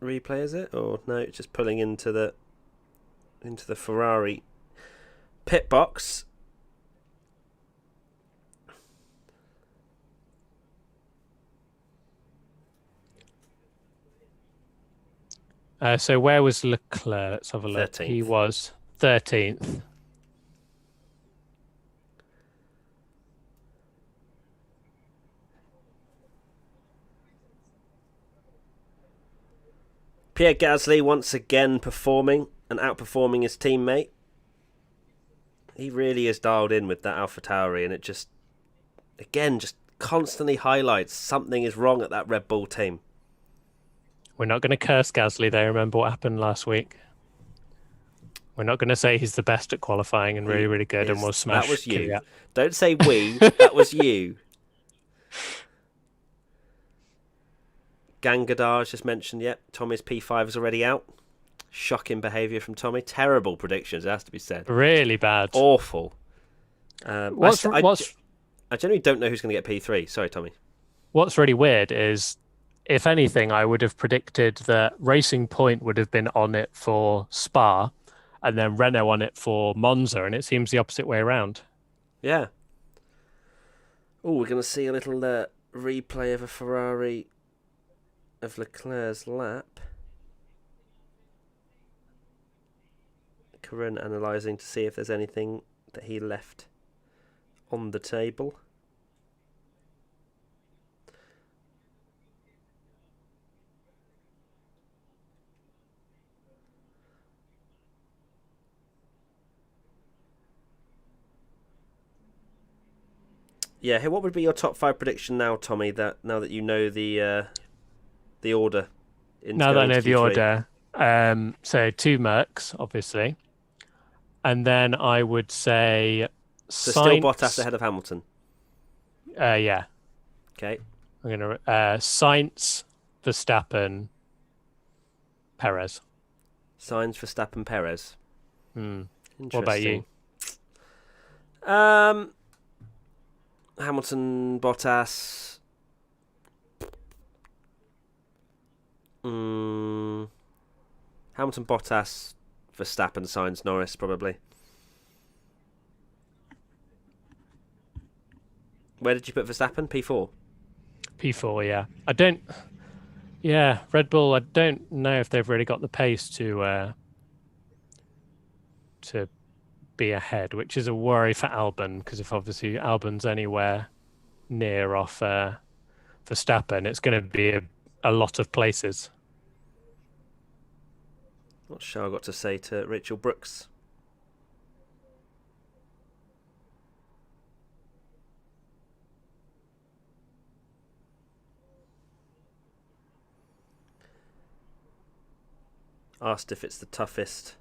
replay, is it? Or no, it's just pulling into the Ferrari pit box. So where was Leclerc? Let's have a look. 13th. He was 13th. Pierre Gasly once again performing and outperforming his teammate. He really is dialed in with that AlphaTauri, and it just constantly highlights something is wrong at that Red Bull team. We're not going to curse Gasly though. Remember what happened last week. We're not going to say he's the best at qualifying and really, really good and will smash. That was you. Kvyat. Don't say we. That was you. Gangadar just mentioned, yep, Tommy's P5 is already out. Shocking behaviour from Tommy. Terrible predictions, it has to be said. Really bad. Awful. What's what's I generally don't know who's going to get P3. Sorry, Tommy. what's really weird is, if anything, I would have predicted that Racing Point would have been on it for Spa, and then Renault on it for Monza, and it seems the opposite way around. Yeah. Oh, we're going to see a little replay of a Ferrari of Leclerc's lap. Karun analysing to see if there's anything that he left on the table. Yeah, what would be your top 5 prediction now, Tommy? Now that you know the order. Now that I know the order, so 2 Mercs, obviously, and then I would say so still Bottas ahead of Hamilton. Yeah. Okay. I'm gonna Sainz, Verstappen, Perez. Sainz, Verstappen, Perez. What about you? Hamilton, Bottas. Hamilton, Bottas, Verstappen, Sainz, Norris, probably. Where did you put Verstappen? P4? P4, yeah. I don't... Yeah, Red Bull, I don't know if they've really got the pace to be ahead, which is a worry for Albon, because if obviously Albon's anywhere near off Verstappen, it's going to be a lot of places. What's Charles got to say to Rachel Brooks? Asked if it's the toughest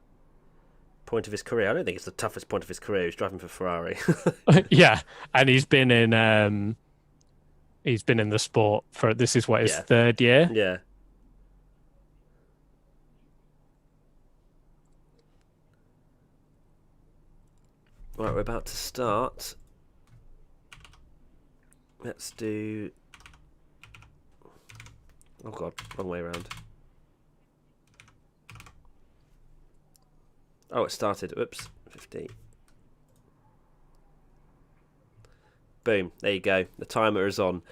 point of his career. I don't think it's the toughest point of his career. He's driving for Ferrari. Yeah, and he's been in the sport for, this is what, his 3rd year. Yeah. Right, we're about to start. Let's do... Oh god, wrong way around. Oh, it started. Oops, 50. Boom, there you go. The timer is on.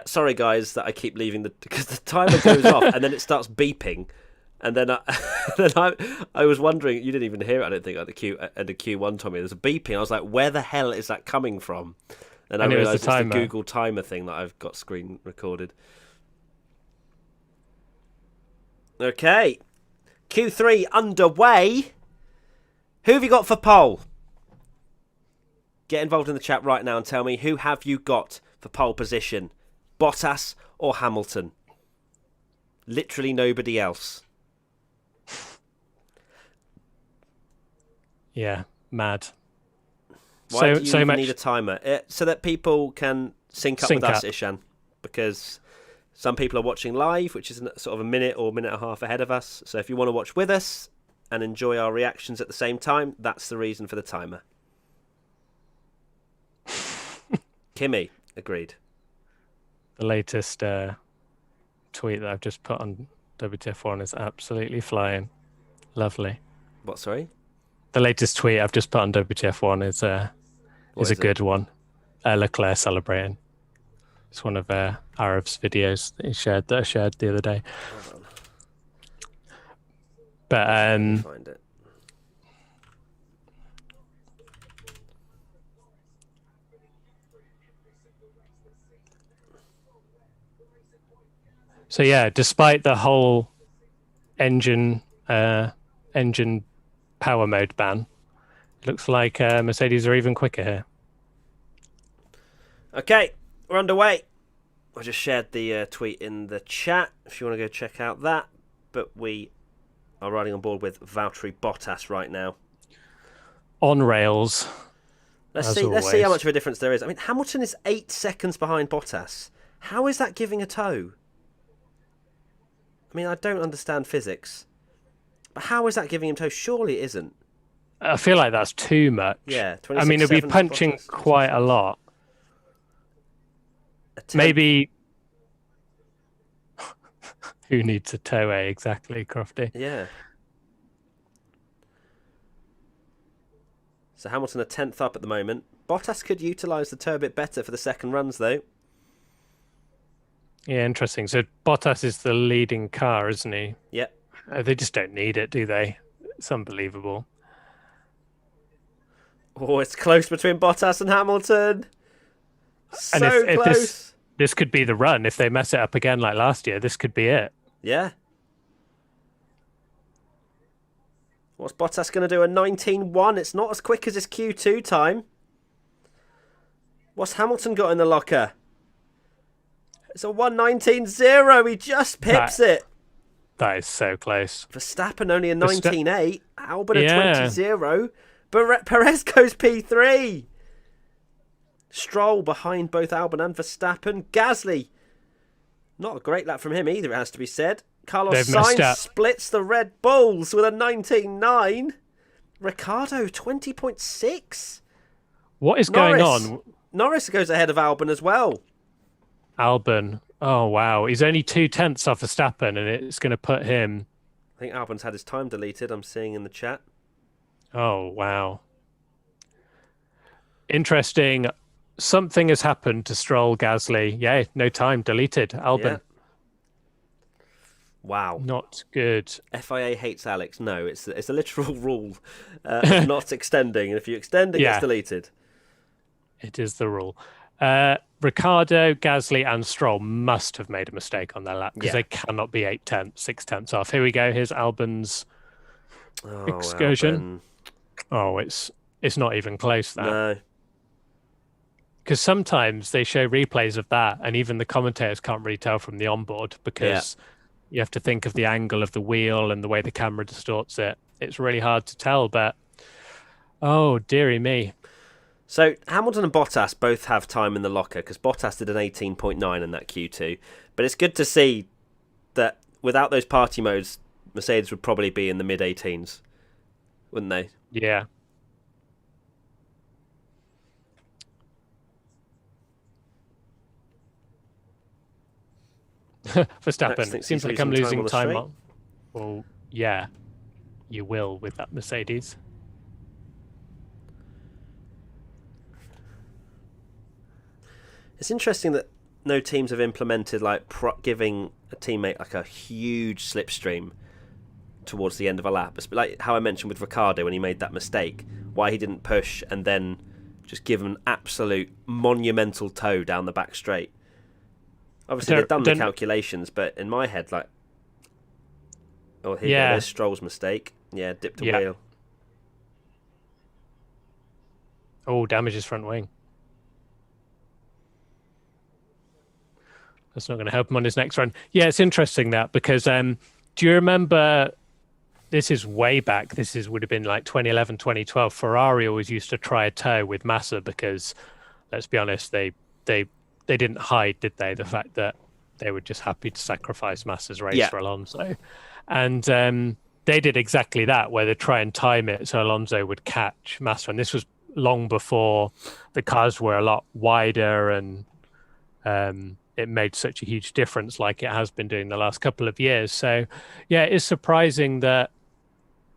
Sorry, guys, that I keep leaving because the timer goes off and then it starts beeping. And then I was wondering, you didn't even hear it, I don't think, at the Q1, Tommy. There's a beeping. I was like, where the hell is that coming from? And I realised it's the Google timer thing that I've got screen recorded. Okay. Q3 underway. Who have you got for pole? Get involved in the chat right now and tell me, who have you got for pole position? Bottas or Hamilton? Literally nobody else. Yeah, mad. Why do you need a timer? So that people can sync up with us, Ishan. Because some people are watching live, which is sort of a minute or minute and a half ahead of us. So if you want to watch with us and enjoy our reactions at the same time, that's the reason for the timer. Kimmy, agreed. The latest tweet that I've just put on WTF1 is absolutely flying. Lovely. What, sorry? The latest tweet I've just put on WTF1 is a good one. Leclerc celebrating. It's one of Arif's videos that I shared the other day. Hold on. But Find it. So yeah, despite the whole engine power mode ban, it looks like Mercedes are even quicker here. Okay, we're underway. I just shared the tweet in the chat if you want to go check out that. But we are riding on board with Valtteri Bottas right now. On rails. Let's see how much of a difference there is. I mean, Hamilton is 8 seconds behind Bottas. How is that giving a tow? I mean, I don't understand physics. But how is that giving him tow? Surely it isn't. I feel like that's too much. Yeah, I mean, he'll be 26.7 punching Bottas, quite a 26. lot. A tenth. Maybe who needs a toe? Exactly, Crofty. Yeah. So Hamilton a tenth up at the moment. Bottas could utilise the toe a bit better for the second runs, though. Yeah, interesting. So Bottas is the leading car, isn't he? Yep. They just don't need it, do they? It's unbelievable. Oh, it's close between Bottas and Hamilton. And So if close. this could be the run. If they mess it up again like last year, this could be it. Yeah. What's Bottas going to do? A 19.1. It's not as quick as his Q2 time. What's Hamilton got in the locker? It's a 1:19.0. He just pips it. That is so close. Verstappen only a 19.8. Albon a Yeah. 20.0. But Perez goes P3. Stroll behind both Albon and Verstappen. Gasly. Not a great lap from him either, it has to be said. Carlos They've messed Sainz up. splits the Red Bulls with a 19.9. Ricciardo 20.6. What is going on? Norris goes ahead of Albon as well. Albon. Oh, wow. He's only 0.2 off Verstappen, and it's going to put him. I think Albon's had his time deleted, I'm seeing in the chat. Oh, wow. Interesting. Something has happened to Stroll, Gasly. Yeah, no time. Deleted. Albon. Yeah. Wow. Not good. FIA hates Alex. No, it's a literal rule of not extending. And if you extend, it gets deleted. It is the rule. Ricciardo, Gasly, and Stroll must have made a mistake on their lap because they cannot be 0.8, 0.6 off. Here we go. Here's Albon's excursion. Albon. Oh, it's not even close, that. No. Because sometimes they show replays of that, and even the commentators can't really tell from the onboard because you have to think of the angle of the wheel and the way the camera distorts it. It's really hard to tell, but oh, dearie me. So Hamilton and Bottas both have time in the locker because Bottas did an 18.9 in that Q2. But it's good to see that without those party modes, Mercedes would probably be in the mid-18s, wouldn't they? Yeah. Verstappen. Seems like I'm losing time. Well, yeah, you will with that Mercedes. It's interesting that no teams have implemented like giving a teammate like a huge slipstream towards the end of a lap. It's like how I mentioned with Ricciardo when he made that mistake, why he didn't push and then just give an absolute monumental toe down the back straight. Obviously, they've done the calculations, but in my head, like, oh, here's Stroll's mistake. Yeah, dipped a wheel. Oh, damages front wing. That's not going to help him on his next run. Yeah, it's interesting that because do you remember? This is way back. Would have been like 2011, 2012. Ferrari always used to try a toe with Massa because, let's be honest, they didn't hide, did they? The fact that they were just happy to sacrifice Massa's race for Alonso. And they did exactly that, where they try and time it so Alonso would catch Massa. And this was long before the cars were a lot wider and it made such a huge difference like it has been doing the last couple of years. So, yeah, it's surprising that,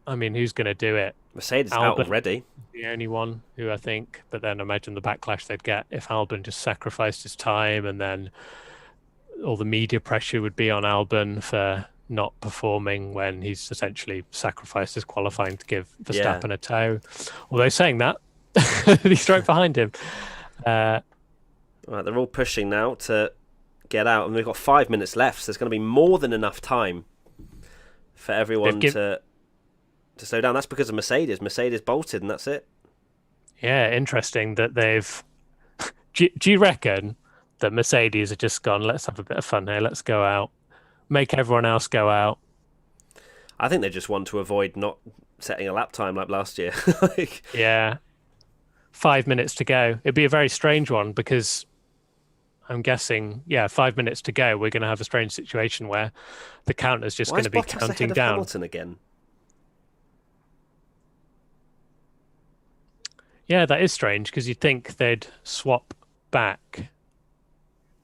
I mean, who's going to do it? Mercedes out already. The only one who I think, but then imagine the backlash they'd get if Albon just sacrificed his time, and then all the media pressure would be on Albon for not performing when he's essentially sacrificed his qualifying to give Verstappen a toe. Although saying that, he's right behind him. Right, they're all pushing now to get out, and we've got 5 minutes left, so there's going to be more than enough time for everyone to slow down. That's because of Mercedes. Mercedes bolted, and that's it. Yeah, interesting that they've... do you reckon that Mercedes have just gone, let's have a bit of fun here, let's go out, make everyone else go out? I think they just want to avoid not setting a lap time like last year. Yeah. 5 minutes to go. It'd be a very strange one because I'm guessing, 5 minutes to go, we're going to have a strange situation where the counter's just going to be counting down. Hamilton again? Yeah, that is strange because you'd think they'd swap back.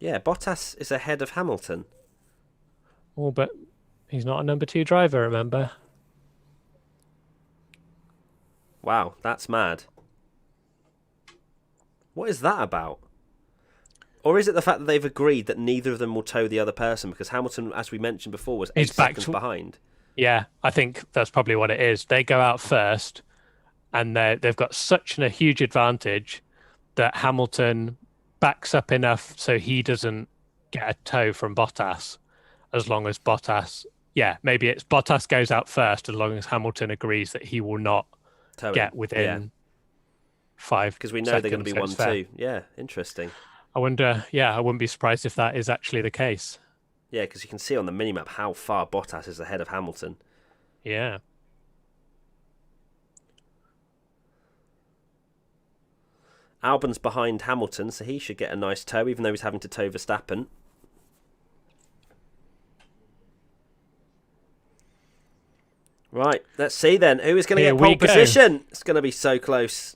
Yeah, Bottas is ahead of Hamilton. Oh, but he's not a number two driver, remember? Wow, that's mad. What is that about? Or is it the fact that they've agreed that neither of them will tow the other person? Because Hamilton, as we mentioned before, was He's 8 seconds behind. Yeah, I think that's probably what it is. They go out first, and they've got such a huge advantage that Hamilton backs up enough so he doesn't get a tow from Bottas, as long as Bottas, yeah, maybe it's Bottas goes out first, as long as Hamilton agrees that he will not Towing. get within 5 because we know they're going to be seconds, so it's 1-2. Yeah, interesting. I wonder, yeah, I wouldn't be surprised if that is actually the case. Yeah, because you can see on the minimap how far Bottas is ahead of Hamilton. Yeah. Albon's behind Hamilton, so he should get a nice tow, even though he's having to tow Verstappen. Right, let's see then. Who is going to Here get pole we go. position? It's going to be so close.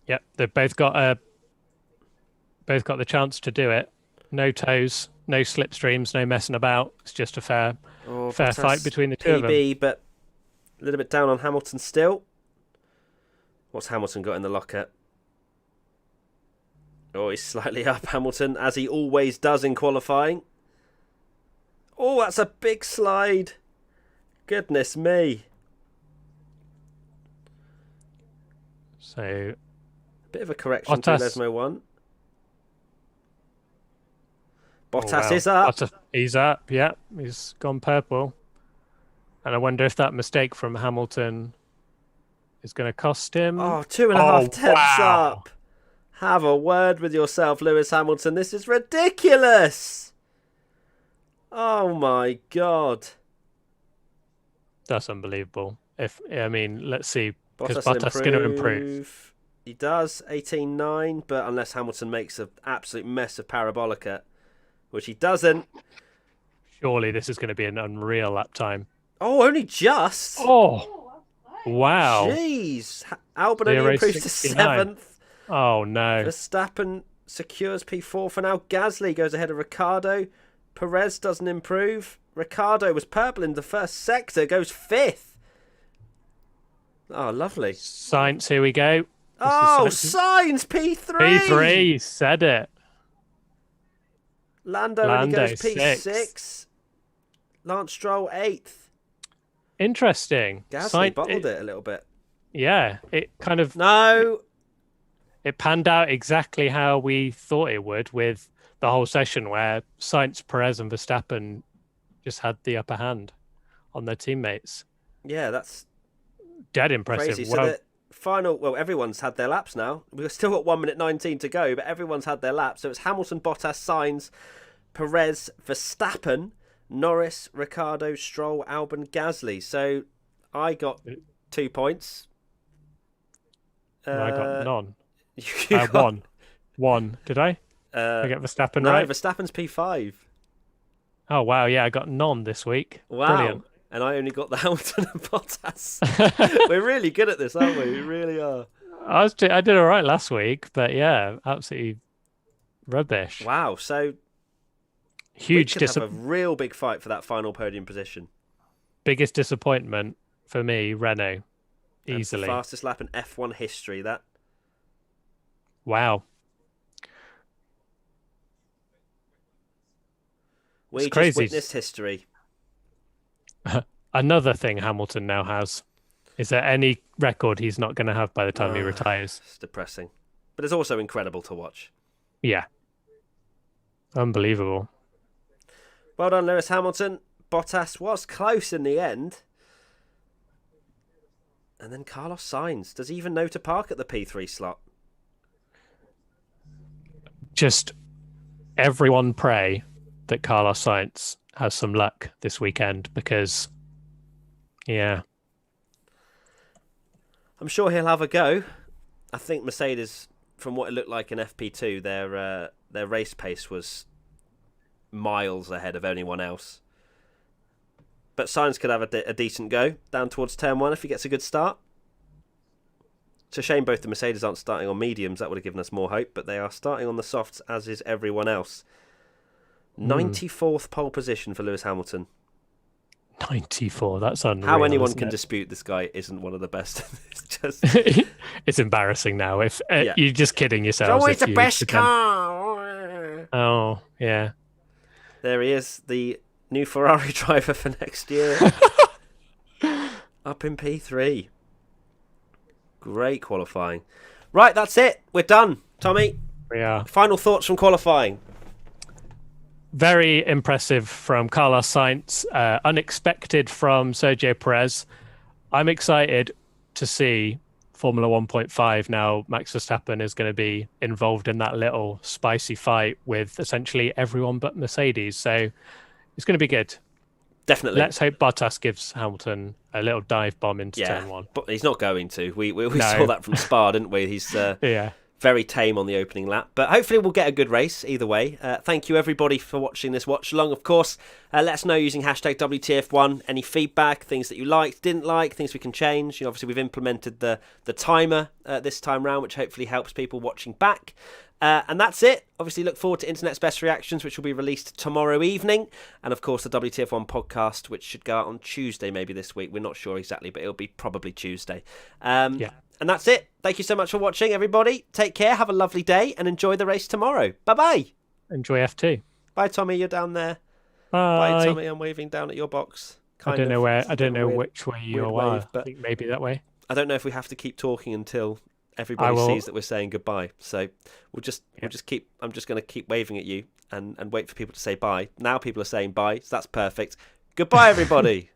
Yep, they've both got the chance to do it. No toes, no slipstreams, no messing about. It's just a fair Bottas fight between the two of them. PB, but a little bit down on Hamilton still. What's Hamilton got in the locker? Oh, he's slightly up, Hamilton, as he always does in qualifying. Oh, that's a big slide. Goodness me. So, Bit of a correction to Bottas. Lesmo 1. Oh, Bottas wow. is up. He's up, yeah. He's gone purple. And I wonder if that mistake from Hamilton is going to cost him. Oh, 2.5 tenths wow. up. Have a word with yourself, Lewis Hamilton. This is ridiculous. Oh, my God. That's unbelievable. Let's see. Because Bottas Bottas is going to improve. He does, 18.9, but unless Hamilton makes an absolute mess of Parabolica, which he doesn't. Surely this is going to be an unreal lap time. Oh, only just. Oh, wow. Jeez. Albon only improves to 0.69. 7th. Oh, no. Verstappen secures P4 for now. Gasly goes ahead of Ricciardo. Perez doesn't improve. Ricciardo was purple in the first sector, goes 5th. Oh, lovely. Sainz, here we go. Oh, Sainz, P3. P3, said it. Lando only goes sixth. P6. Lance Stroll 8th. Interesting. Gasly bottled it a little bit. Yeah, it kind of... No. It panned out exactly how we thought it would with the whole session where Sainz, Perez and Verstappen just had the upper hand on their teammates. Yeah, that's dead impressive. crazy. So the final, well, everyone's had their laps now. We've still got 1 minute 19 to go, but everyone's had their laps. So it's Hamilton, Bottas, Sainz, Perez, Verstappen, Norris, Ricciardo, Stroll, Albon, Gasly. So I got 2 points. I got none. You I got... One. Did I? I get Verstappen no, right? Verstappen's P5. Oh, wow. Yeah, I got none this week. Wow. Brilliant. And I only got the Hamilton and Bottas. We're really good at this, aren't we? We really are. I did all right last week, but yeah, absolutely rubbish. Wow. So huge have a real big fight for that final podium position. Biggest disappointment for me, Renault. Easily. That's the fastest lap in F1 history, that. Wow. We just crazy. witnessed history. Another thing Hamilton now has. Is there any record he's not going to have by the time he retires? It's depressing. But it's also incredible to watch. Yeah. Unbelievable. Well done, Lewis Hamilton. Bottas was close in the end. And then Carlos Sainz. Does he even know to park at the P3 slot? Just everyone pray that Carlos Sainz has some luck this weekend because, yeah. I'm sure he'll have a go. I think Mercedes, from what it looked like in FP2, their race pace was miles ahead of anyone else. But Sainz could have a decent go down towards turn 1 if he gets a good start. It's a shame both the Mercedes aren't starting on mediums. That would have given us more hope, but they are starting on the softs, as is everyone else. 94th pole position for Lewis Hamilton. 94. That's unreal. How anyone isn't can it? dispute this guy isn't one of the best. It's just It's embarrassing now. If Yeah. you're just kidding it's yourselves. always if the you best pretend- car. Oh, yeah. There he is, the new Ferrari driver for next year. Up in P3. Great qualifying. Right, that's it. We're done. Tommy, We are. final thoughts from qualifying. Very impressive from Carlos Sainz. Unexpected from Sergio Perez. I'm excited to see Formula 1.5 now. Max Verstappen is going to be involved in that little spicy fight with essentially everyone but Mercedes. So it's going to be good. Definitely. Let's hope Bottas gives Hamilton a little dive bomb into Yeah, turn one. but he's not going to. We No. saw that from Spa, didn't we? He's Yeah. very tame on the opening lap. But hopefully we'll get a good race either way. Thank you everybody for watching this watch along. Of course, let us know using hashtag WTF1 any feedback, things that you liked, didn't like, things we can change. Obviously we've implemented the timer this time round, which hopefully helps people watching back. And that's it. Obviously, look forward to Internet's Best Reactions, which will be released tomorrow evening. And, of course, the WTF1 podcast, which should go out on Tuesday maybe this week. We're not sure exactly, but it'll be probably Tuesday. Yeah. And that's it. Thank you so much for watching, everybody. Take care, have a lovely day, and enjoy the race tomorrow. Bye-bye. Enjoy F2. Bye, Tommy. You're down there. Bye. Bye, Tommy. I'm waving down at your box. I don't know where. It's a I don't bit know weird. which way you weird are. wave, but- I think maybe that way. I don't know if we have to keep talking until everybody will- sees that we're saying goodbye. So we'll just Yeah. keep. I'm just going to keep waving at you and wait for people to say bye. Now people are saying bye, so that's perfect. Goodbye, everybody.